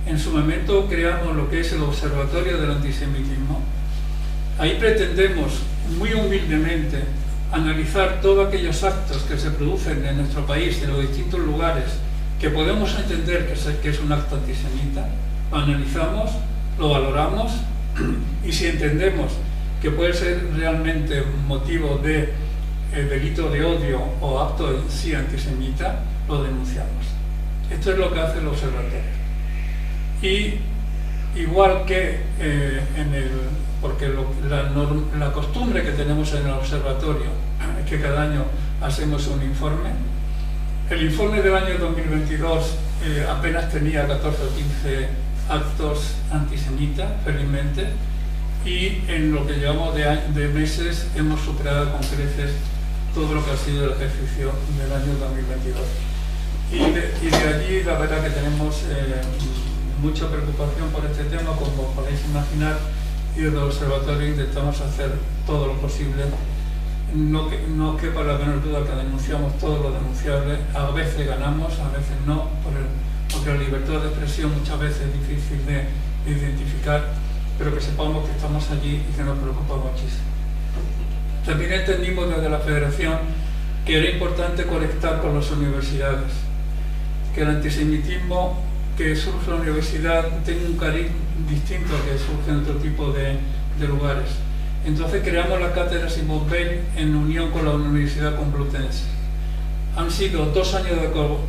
En su momento creamos lo que es el Observatorio del Antisemitismo. Ahí pretendemos muy humildemente analizar todos aquellos actos que se producen en nuestro país, en los distintos lugares, que podemos entender que es un acto antisemita. Lo analizamos, lo valoramos y si entendemos que puede ser realmente motivo de delito de odio o acto en sí antisemita, lo denunciamos. Esto es lo que hace el observatorio. Y igual que porque la costumbre que tenemos en el observatorio es que cada año hacemos un informe. El informe del año 2022 apenas tenía 14 o 15 actos antisemitas, felizmente, y en lo que llevamos de meses hemos superado con creces todo lo que ha sido el ejercicio del año 2022. Y de allí la verdad que tenemos mucha preocupación por este tema, como podéis imaginar, y desde el observatorio intentamos hacer todo lo posible. No quepa la menor duda que denunciamos todo lo denunciable. A veces ganamos, a veces no, porque la libertad de expresión muchas veces es difícil de identificar, pero que sepamos que estamos allí y que nos preocupa muchísimo. También entendimos desde la Federación que era importante conectar con las universidades, que el antisemitismo que surge en la universidad tiene un cariz distinto al que surge en otro tipo de lugares. Entonces creamos la cátedra Simón Weil en unión con la Universidad Complutense. Han sido 2 años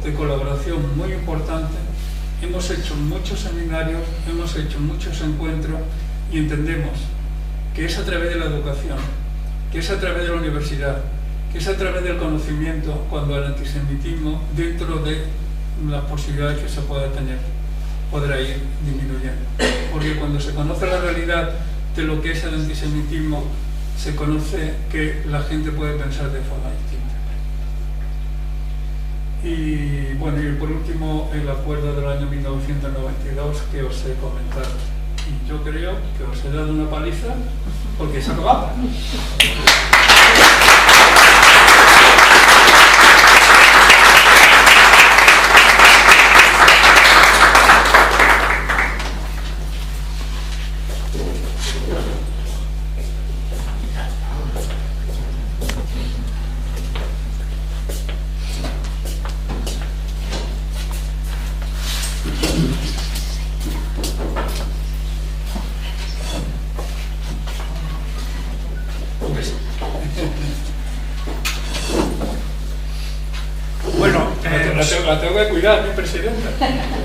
de colaboración muy importantes. Hemos hecho muchos seminarios, hemos hecho muchos encuentros y entendemos que es a través de la educación, que es a través de la universidad, que es a través del conocimiento cuando el antisemitismo, dentro de las posibilidades que se pueda tener, podrá ir disminuyendo. Porque cuando se conoce la realidad de lo que es el antisemitismo, se conoce que la gente puede pensar de forma distinta. Y bueno, y por último, el acuerdo del año 1992 que os he comentado. Y yo creo que os he dado una paliza porque se acababa. La tengo que cuidar, mi presidenta.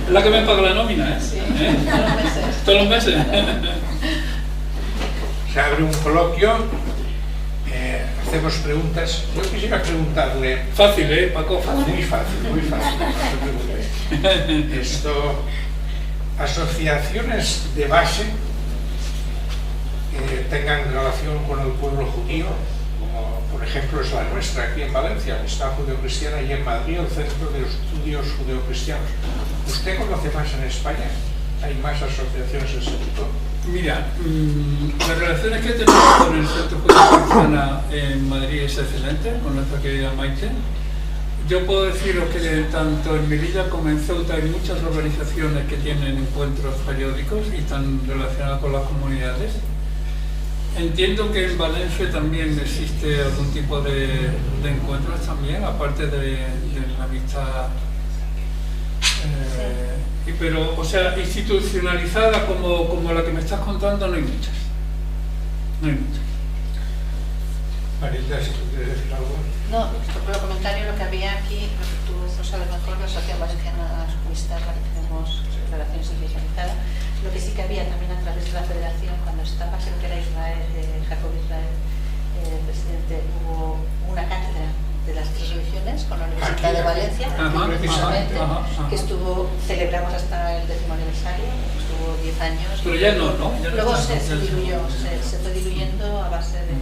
Es la que me paga la nómina, ¿eh? Sí, Todos los meses. Se abre un coloquio, hacemos preguntas. Yo quisiera preguntarle... Fácil, ¿eh, Paco? Muy fácil, no se preocupe. Esto, asociaciones de base que tengan relación con el pueblo judío, como por ejemplo es la nuestra aquí en Valencia, la Amistad Judeocristiana, y en Madrid el Centro de Estudios Judeocristianos. ¿Usted conoce más en España? ¿Hay más asociaciones de ese tipo? Mira, las relaciones que tenemos con el Centro Judeocristiano en Madrid es excelente, con nuestra querida Maite. Yo puedo deciros que tanto en Melilla como en Ceuta hay muchas organizaciones que tienen encuentros periódicos y están relacionadas con las comunidades. Entiendo que en Valencia también existe algún tipo de encuentros también, aparte de la amistad, pero, o sea, institucionalizada como la que me estás contando, no hay muchas. No hay muchas. Marilda, si tú quieres decir algo. No, por el comentario, lo que había aquí, lo que tú sabes mejor, la Asociación Valenciana Juristas, la que tenemos relaciones institucionalizadas, lo que sí que había también a través de la Federación, cuando estaba, creo que era Israel, Jacob Israel, presidente, hubo una cátedra de las tres religiones con la Universidad de Valencia, precisamente, que celebramos hasta el 10º aniversario, estuvo 10 años. Pero ya no, ¿no? Ya luego no se diluyó, se fue diluyendo a base de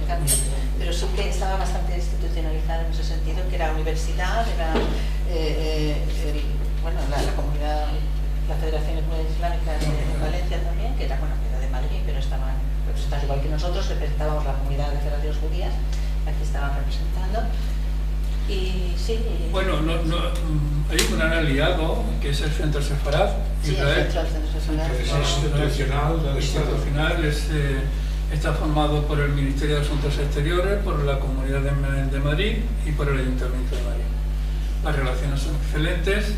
cambio, pero sí que estaba bastante institucionalizada en ese sentido, que era universidad, era la comunidad, la Federación Islámica de Valencia también, que era, era de Madrid, pero estaban representados igual que nosotros, representábamos la comunidad de federaciones judías, aquí estaban representando. Y sí. Bueno, hay un gran aliado que es el Centro Sefarad. Sí, Israel, el Centro Sefarad. Es institucional del Estado. Está formado por el Ministerio de Asuntos Exteriores, por la Comunidad de Madrid y por el Ayuntamiento de Madrid. Las relaciones son excelentes,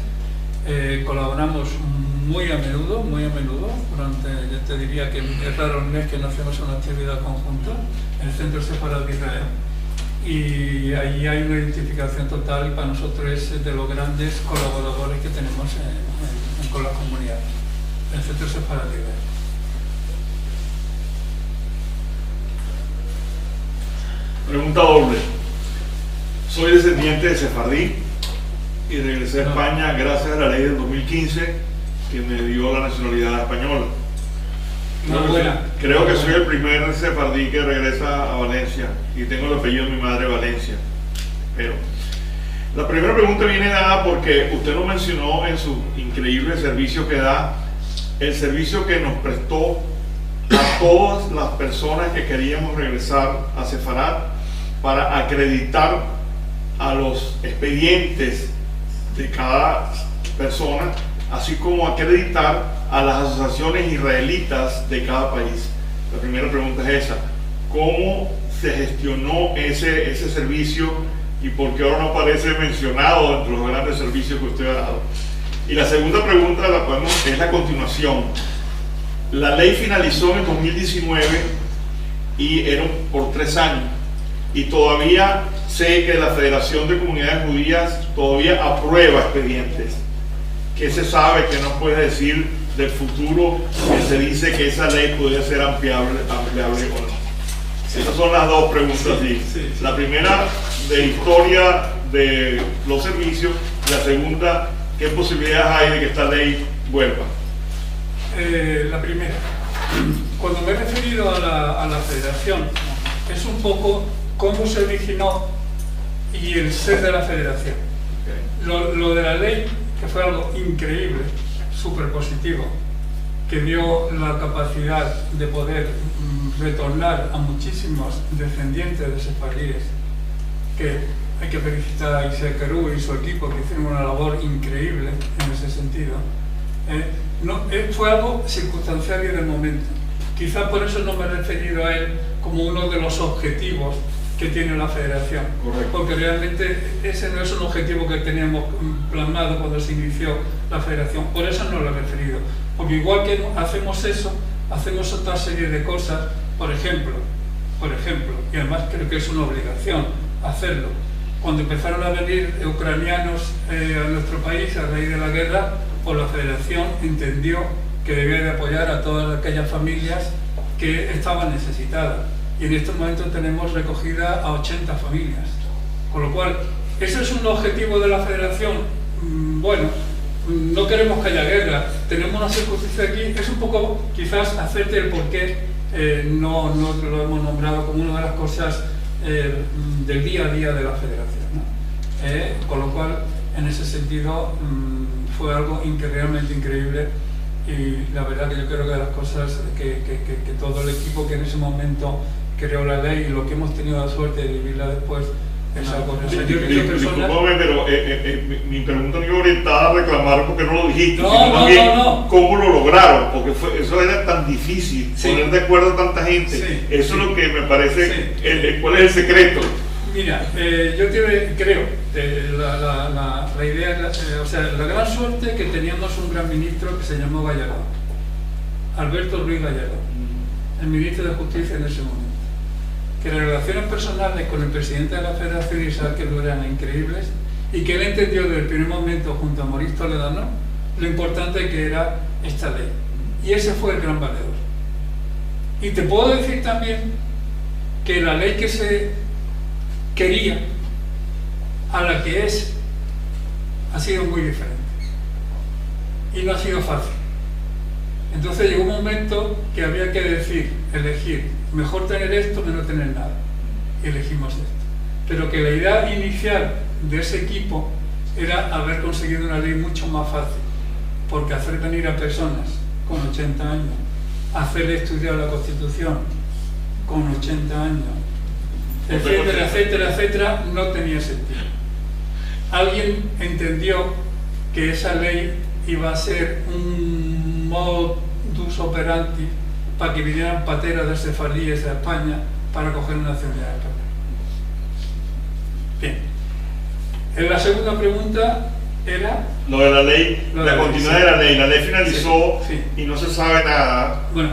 colaboramos muy a menudo, durante, yo te diría que es raro el mes que no hacemos una actividad conjunta en el Centro Sefarad de Israel. Y ahí hay una identificación total y para nosotros es de los grandes colaboradores que tenemos con la comunidad, el Centro Sefarad de Israel. Pregunta doble. Soy descendiente de sefardí y regresé a España gracias a la ley del 2015 que me dio la nacionalidad española. Creo que soy el primer sefardí que regresa a Valencia y tengo el apellido de mi madre, Valencia. Pero la primera pregunta viene dada porque usted nos mencionó en su increíble servicio que da, el servicio que nos prestó a todas las personas que queríamos regresar a Sefarad para acreditar a los expedientes de cada persona, así como acreditar a las asociaciones israelitas de cada país. La primera pregunta es esa: ¿cómo se gestionó ese servicio y por qué ahora no aparece mencionado entre los grandes servicios que usted ha dado? Y la segunda pregunta es la continuación. La ley finalizó en el 2019 y era por 3 años, y todavía sé que la Federación de Comunidades Judías todavía aprueba expedientes. ¿Qué se sabe, que no puede decir del futuro, que se dice que esa ley podría ser ampliable o no? Esas son las dos preguntas. Sí. La primera, de historia de los servicios. La segunda, ¿qué posibilidades hay de que esta ley vuelva? La primera, cuando me he referido a la federación, es un poco cómo se originó y el ser de la federación. Lo de la ley, que fue algo increíble, súper positivo, que dio la capacidad de poder retornar a muchísimos descendientes de sefardíes, que hay que felicitar a Isaac Kerú y su equipo, que hicieron una labor increíble en ese sentido. Fue algo circunstancial y del momento. Quizás por eso no me he referido a él como uno de los objetivos que tiene la federación. Correcto. Porque realmente ese no es un objetivo que teníamos plasmado cuando se inició la federación. Por eso no lo he referido. Porque igual que hacemos eso, hacemos otra serie de cosas. Por ejemplo, y además creo que es una obligación hacerlo. Cuando empezaron a venir ucranianos a nuestro país a raíz de la guerra, pues la federación entendió que debía de apoyar a todas aquellas familias que estaban necesitadas. Y en estos momentos tenemos recogida a 80 familias. Con lo cual, ¿eso es un objetivo de la federación? Bueno, no queremos que haya guerra, tenemos una circunstancia aquí, es un poco quizás hacerte el porqué no lo hemos nombrado como una de las cosas del día a día de la federación, ¿no? Con lo cual, en ese sentido, fue algo realmente increíble, y la verdad que yo creo que de las cosas que todo el equipo que en ese momento creó la ley y lo que hemos tenido la suerte de vivirla después es algo. Disculpame, pero mi pregunta no iba orientada a reclamar porque no lo dijiste, no, sino también no. cómo lo lograron, porque eso era tan difícil, Sí. poner de acuerdo a tanta gente. Sí, Eso sí. es lo que me parece, Sí. ¿cuál es el secreto? Mira, yo creo la idea, o sea, la gran suerte que teníamos un gran ministro que se llamó Gallardo, Alberto Ruiz Gallardo, el ministro de Justicia en ese momento, que las relaciones personales con el presidente de la Federación Isaac Queluz eran increíbles, y que él entendió desde el primer momento, junto a Maurice Toledano, lo importante que era esta ley, y ese fue el gran valedor. Y te puedo decir también que la ley que se quería a la que es ha sido muy diferente, y no ha sido fácil. Entonces llegó un momento que había que elegir, mejor tener esto que no tener nada, y elegimos esto. Pero que la idea inicial de ese equipo era haber conseguido una ley mucho más fácil, porque hacer venir a personas con 80 años, hacerle estudiar la Constitución con 80 años, etcétera, etcétera, etcétera, no tenía sentido. Alguien entendió que esa ley iba a ser un modus operandi para que vinieran pateras de cefalíes a España para coger una nacionalidad española. Bien. En la segunda pregunta era... Lo de la ley, la continuidad de la ley. La ley finalizó Sí. y no se sabe nada. Bueno,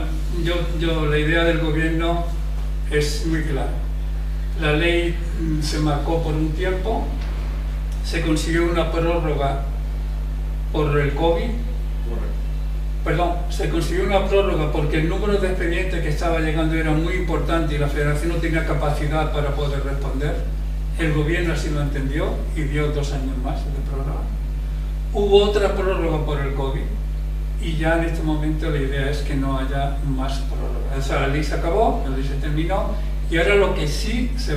la idea del gobierno es muy clara. La ley se marcó por un tiempo, se consiguió una prórroga por el COVID. Perdón, se consiguió una prórroga porque el número de expedientes que estaba llegando era muy importante y la Federación no tenía capacidad para poder responder. El gobierno así lo entendió y dio 2 años más de prórroga. Hubo otra prórroga por el COVID y ya en este momento la idea es que no haya más prórroga. O sea, la ley se acabó, la ley se terminó, y ahora lo que sí se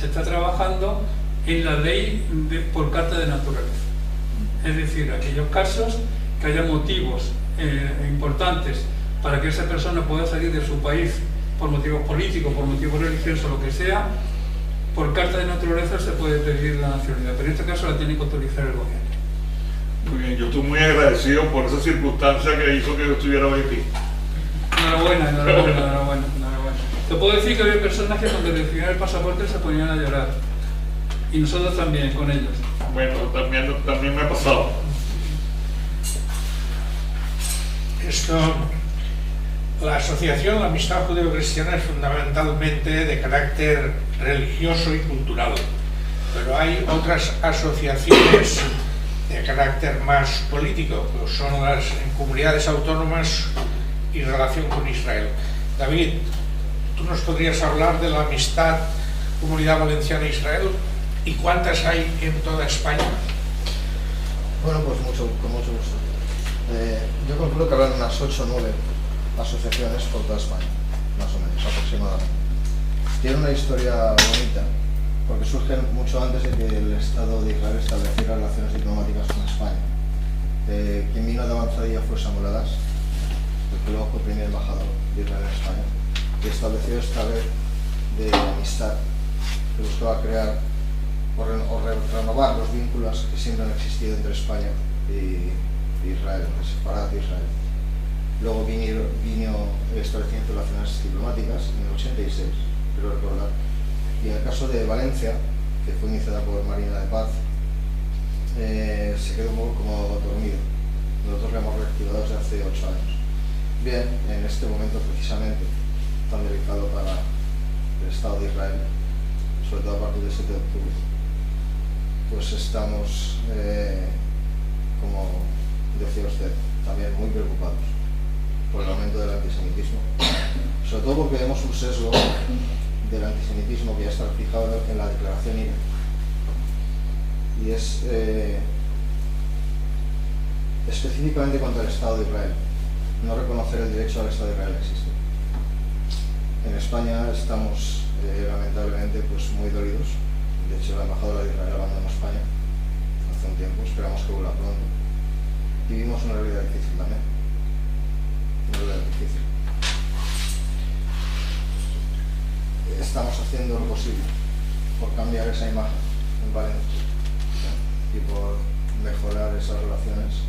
está trabajando en la ley por carta de naturaleza. Es decir, aquellos casos que haya motivos importantes para que esa persona pueda salir de su país por motivos políticos, por motivos religiosos, lo que sea, por carta de naturaleza se puede pedir la nacionalidad, pero en este caso la tiene que autorizar el gobierno. Muy bien, yo estoy muy agradecido por esa circunstancia que hizo que yo estuviera hoy aquí. Enhorabuena. Te puedo decir que había personas que cuando recibían el pasaporte se ponían a llorar, y nosotros también con ellos. Bueno, también me ha pasado. La asociación, la Amistad Judeo-Cristiana, es fundamentalmente de carácter religioso y cultural, pero hay otras asociaciones de carácter más político, pues son las en comunidades autónomas y relación con Israel. David, ¿tú nos podrías hablar de la Amistad Comunidad Valenciana-Israel y cuántas hay en toda España? Bueno, pues con mucho gusto. Yo calculo que habrán unas 8 o 9 asociaciones por toda España, más o menos, aproximadamente. Tiene una historia bonita, porque surgen mucho antes de que el Estado de Israel estableciera relaciones diplomáticas con España. Quien vino de avanzadilla fue Samuel Adas, que luego fue primer embajador de Israel en España, que estableció esta red de amistad que buscaba crear o renovar los vínculos que siempre han existido entre España y Israel, el Sefarad de Israel. Luego vino estableciendo relaciones diplomáticas en el 86, quiero recordar. Y en el caso de Valencia, que fue iniciada por Marina de Paz, se quedó un poco como dormido. Nosotros lo hemos reactivado desde hace 8 años. Bien, en este momento precisamente, tan delicado para el Estado de Israel, sobre todo a partir del 7 de octubre, pues estamos, como decía usted, también muy preocupados por el aumento del antisemitismo, sobre todo porque vemos un sesgo del antisemitismo que ya está fijado en la declaración IRA, y es específicamente contra el Estado de Israel. No reconocer el derecho al Estado de Israel existe. En España estamos lamentablemente pues muy dolidos. De hecho, la embajadora de Israel abandonó España hace un tiempo, esperamos que vuelva pronto. Vivimos una realidad difícil también. Una realidad difícil. Estamos haciendo lo posible por cambiar esa imagen en Valencia y por mejorar esas relaciones.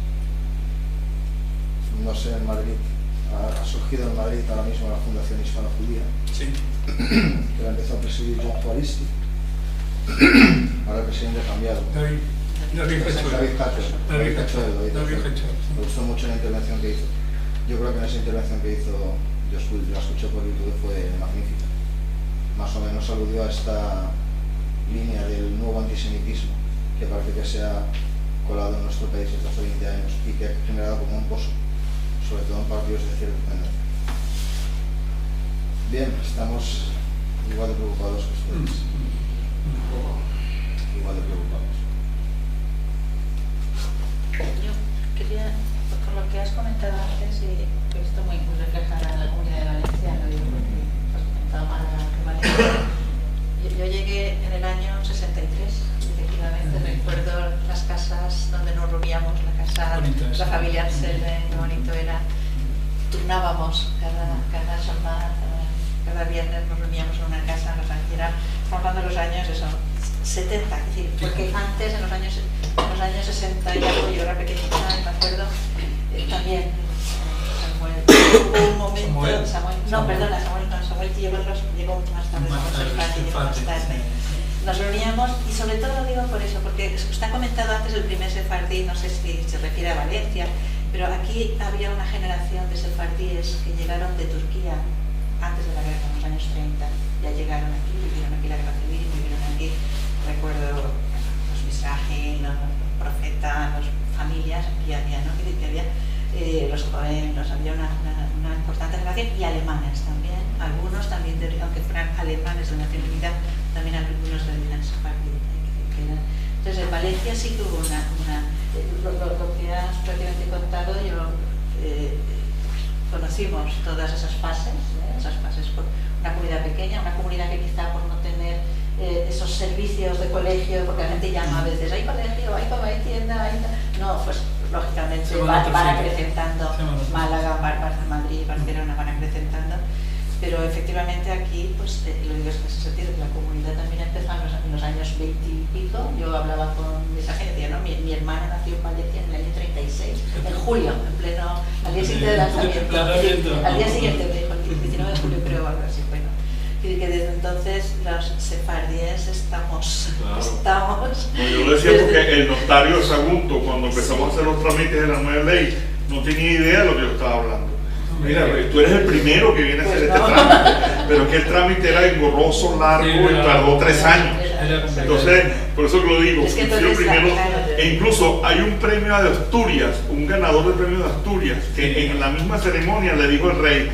No sé, en Madrid, ha surgido en Madrid ahora mismo la Fundación Hispano-Judía, Sí. que la empezó a presidir John Juaristi. Ahora el presidente ha cambiado. David Hachoel. Me gustó mucho la intervención que hizo. Yo creo que en esa intervención que hizo, yo la escuché por YouTube, fue magnífica. Más o menos aludió a esta línea del nuevo antisemitismo que parece que se ha colado en nuestro país desde hace 20 años y que ha generado como un pozo, sobre todo en partidos de cierta tendencia. Bien, estamos igual de preocupados que ustedes. Igual de preocupados. Yo quería, por lo que has comentado antes, y he visto muy reflejada en la Comunidad de Valencia, lo digo porque has comentado mal que Valencia. Yo llegué en el año 63, efectivamente, recuerdo las casas donde nos reuníamos, la familia Anselme, qué bonito era. Turnábamos cada semana, cada viernes nos reuníamos en una casa, estamos hablando de los años, eso, 70, es decir, porque antes, en los años 60 y algo, yo era pequeñita, me acuerdo, también Samuel, hubo un momento, Samuel llegó más tarde, nos reuníamos y sobre todo lo digo por eso, porque usted ha comentado antes el primer sefardí, no sé si se refiere a Valencia, pero aquí había una generación de sefardíes que llegaron de Turquía antes de la guerra, en los años 30, ya llegaron aquí, vivieron aquí la guerra civil, vivieron aquí, recuerdo los Misraji, los profetas, las familias, aquí había, ¿no? Que había los jóvenes, había una importante relación, y alemanes también, algunos también, aunque fueran alemanes de nacionalidad, también algunos de origen sefardí. Entonces en Valencia sí que hubo lo que has prácticamente contado, yo conocimos todas esas fases por una comunidad pequeña, una comunidad que quizá por no tener esos servicios de colegio, porque la gente llama a veces, hay colegio, hay tienda, no, pues lógicamente van acrecentando, Málaga, Madrid, Barcelona van acrecentando, pero efectivamente aquí, pues lo digo en ese sentido, que la comunidad también empezó en los años 20 y pico. Yo hablaba con esa gente, decía, ¿no? Mi hermana nació en Valencia en el año 36, en julio, en pleno, al día siguiente del lanzamiento, al día siguiente me dijo, el 19 de julio creo, algo así, bueno. Y que desde entonces los sefardíes estamos. No, yo lo decía porque el notario Sagunto, cuando empezamos a hacer los trámites de la nueva ley, no tenía idea de lo que yo estaba hablando. Mira, tú eres el primero que viene a hacer este trámite, pero es que el trámite era engorroso, largo, y tardó 3 años. Entonces, por eso que lo digo, es que el primero, e incluso hay un premio de Asturias, un ganador del premio de Asturias, que en la misma ceremonia le dijo al rey,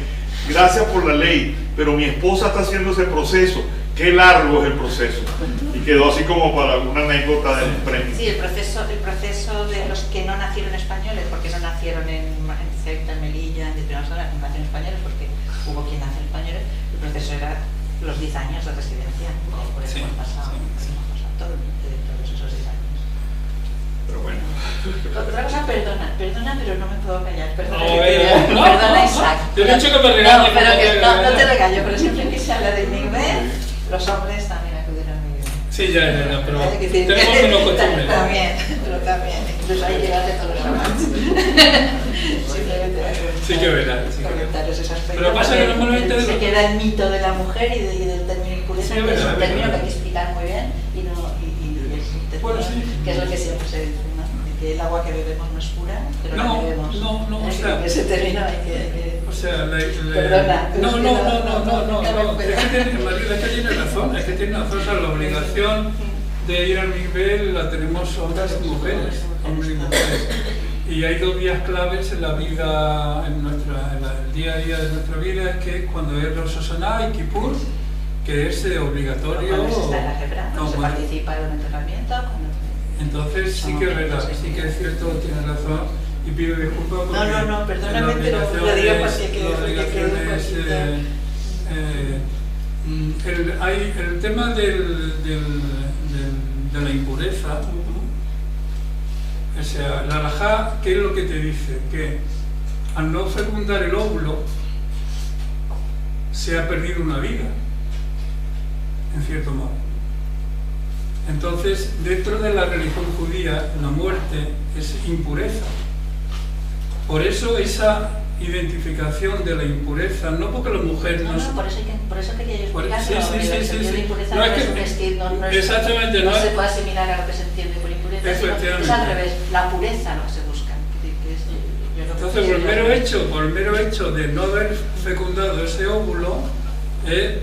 gracias por la ley, pero mi esposa está haciendo ese proceso, qué largo es el proceso. Y quedó así como para una anécdota del premio. Sí, el proceso de los que no nacieron españoles, porque no nacieron en Ceuta, en Melilla, en determinadas zonas, no nacieron españoles, porque hubo quien nació españoles, el proceso era los 10 años de residencia, por eso hemos pasado todos esos 10 años. Pero bueno. Otra cosa, perdona, pero no me puedo callar. No, perdona, Isaac. Yo he dicho que me regañe. No te regaño, pero siempre que se habla de Miguel, los hombres también acuden a Miguel. Sí, ya, pero tenemos menos costumbre. También. Incluso hay que darle todos los amantes. Simplemente sí que verá. comentarios ese aspecto. Pero pasa que normalmente se queda el mito de la mujer y del término impureza, sí, que es un término verdad. que hay que explicar muy bien y es un término, Bueno, sí. que es lo que siempre se dice, ¿no? Que el agua que bebemos no es pura, pero la que bebemos. O sea, ese término hay que o sea, perdona. No, es que tiene razón, o sea, la obligación de ir al nivel la tenemos hombres y mujeres, y hay 2 vías claves en la vida, en el día a día de nuestra vida, es que cuando es Rosh Hashanah y Kippur, que es obligatorio. Cuando se está en la Hebra, se participa en un entrenamiento. Entonces sí que es verdad, sí que es cierto, tiene razón, y pido disculpas porque No, perdóname, pero lo digo porque quede un poquito. El tema de la impureza, o sea, la halajá, ¿qué es lo que te dice? Que al no fecundar el óvulo se ha perdido una vida, en cierto modo. Entonces, dentro de la religión judía, la muerte es impureza. Por eso esa identificación de la impureza, no porque la mujer no... por eso quería yo explicar, sí. el sentido de impureza No, no se puede asimilar a lo que se entiende por impureza, sino es al revés, la pureza lo que se busca. Entonces, por el mero hecho de no haber fecundado ese óvulo,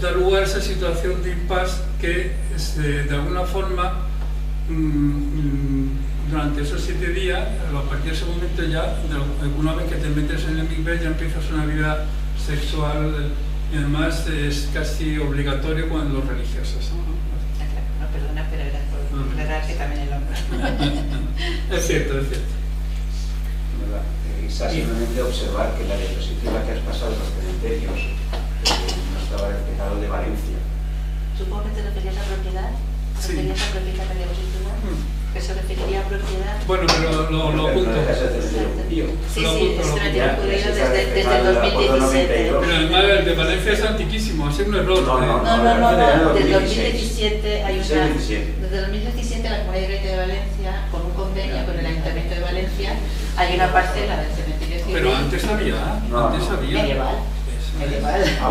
da lugar a esa situación de impasse que de alguna forma durante esos 7 días, a partir de ese momento ya, una vez que te metes en el mikveh, ya empiezas una vida sexual y además es casi obligatorio con los religiosos. No, perdona, pero era por aclarar que también el hombre. Es cierto, es cierto. Quizás simplemente observar que la diapositiva que has pasado en los cementerios no estaba reflejado de Valencia. Supongo que te referías a propiedad. Sí. ¿Referías a propiedad de la diapositiva? Que se referiría a propiedad. Bueno, pero lo apunto. Sí, es cementerio judío desde el 2017. Pero además el de Valencia es antiquísimo, ha sido un error. No, desde 2017 hay una... Desde Desde 2017 la Comunidad de Iglesia de Valencia, con un convenio con el Ayuntamiento de Valencia, hay una parcela del cementerio civil. Pero antes había. Medieval.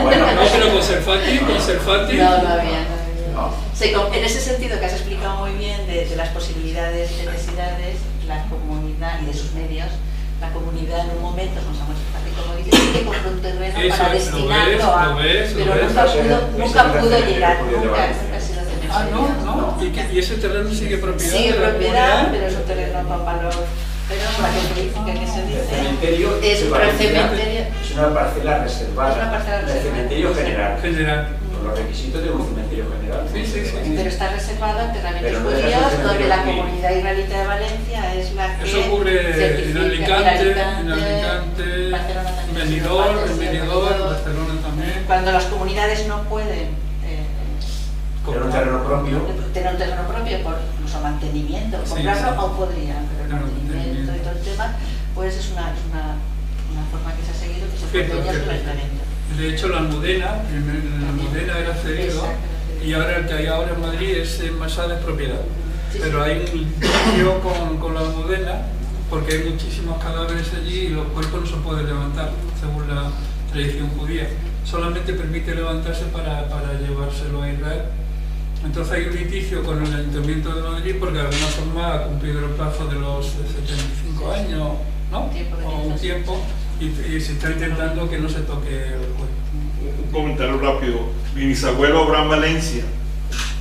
Bueno. No, pero con Serfati. No había. En ese sentido que has explicado muy bien de las posibilidades y necesidades, la comunidad y de sus medios, la comunidad en un momento, con Samuel Serfati, como dice, sí que compró un terreno para destinarlo a... Pero nunca pudo llegar, nunca ha sido cementerio. No. ¿Y ese terreno sigue propiedad? Sigue de la propiedad, comunidad? pero es un terreno con valor. Pero la que se dice El cementerio es un cementerio. Es una parcela reservada. Es una parcela del reservada. cementerio general. Con los requisitos de un cementerio general. Sí. Pero está reservado a enterramientos Pero no deja de judíos, ser donde la cementerio comunidad israelita de Valencia es la que Eso ocurre en Alicante, Barcelona también. Benidorm, Barcelona también. Cuando las comunidades no pueden Tener un terreno propio. tener un terreno propio por incluso mantenimiento, comprarlo o podrían, pero el mantenimiento y todo el tema, pues es una forma que se ha seguido, que se convenía con el ayuntamiento. De hecho, la Almudena era cedido y ahora el que hay ahora en Madrid es en Masada es propiedad. Pero hay un litigio con la Almudena porque hay muchísimos cadáveres allí y los cuerpos no se pueden levantar, según la tradición judía. Solamente permite levantarse para llevárselo a Israel. Entonces hay un litigio con el Ayuntamiento de Madrid porque de alguna forma ha cumplido el plazo de los 75 años, ¿no? O un tiempo, y se está intentando que no se toque el cuerpo. Un comentario rápido. Mi bisabuelo Abraham Valencia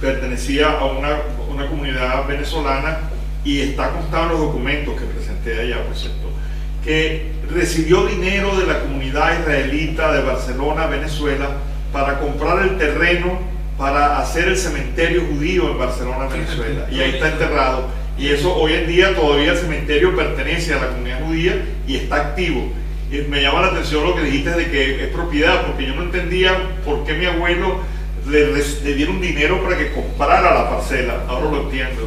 pertenecía a una comunidad venezolana y está constado en los documentos que presenté allá, por cierto, que recibió dinero de la comunidad israelita de Barcelona, Venezuela, para comprar el terreno para hacer el cementerio judío en Barcelona, Venezuela, y ahí está enterrado. Y eso hoy en día todavía el cementerio pertenece a la comunidad judía y está activo. Y me llama la atención lo que dijiste de que es propiedad, porque yo no entendía por qué mi abuelo le dieron dinero para que comprara la parcela. Ahora lo entiendo.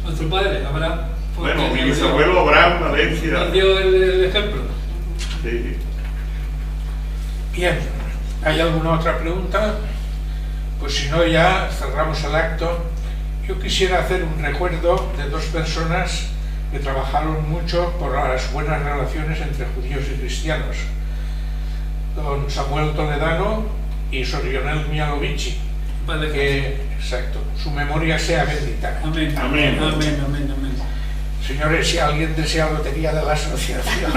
Nuestro padre, Abraham. Bueno, mi bisabuelo Abraham Valencia. Dio el ejemplo. Sí. Bien, ¿hay alguna otra pregunta? Pues si no, ya cerramos el acto. Yo quisiera hacer un recuerdo de dos personas que trabajaron mucho por las buenas relaciones entre judíos y cristianos. Don Samuel Toledano y Sor Lionel Mialovici. Vale, Que, exacto, su memoria sea bendita. Amén. Amén. Amén, amén, amén. Señores, si alguien desea lotería de la asociación.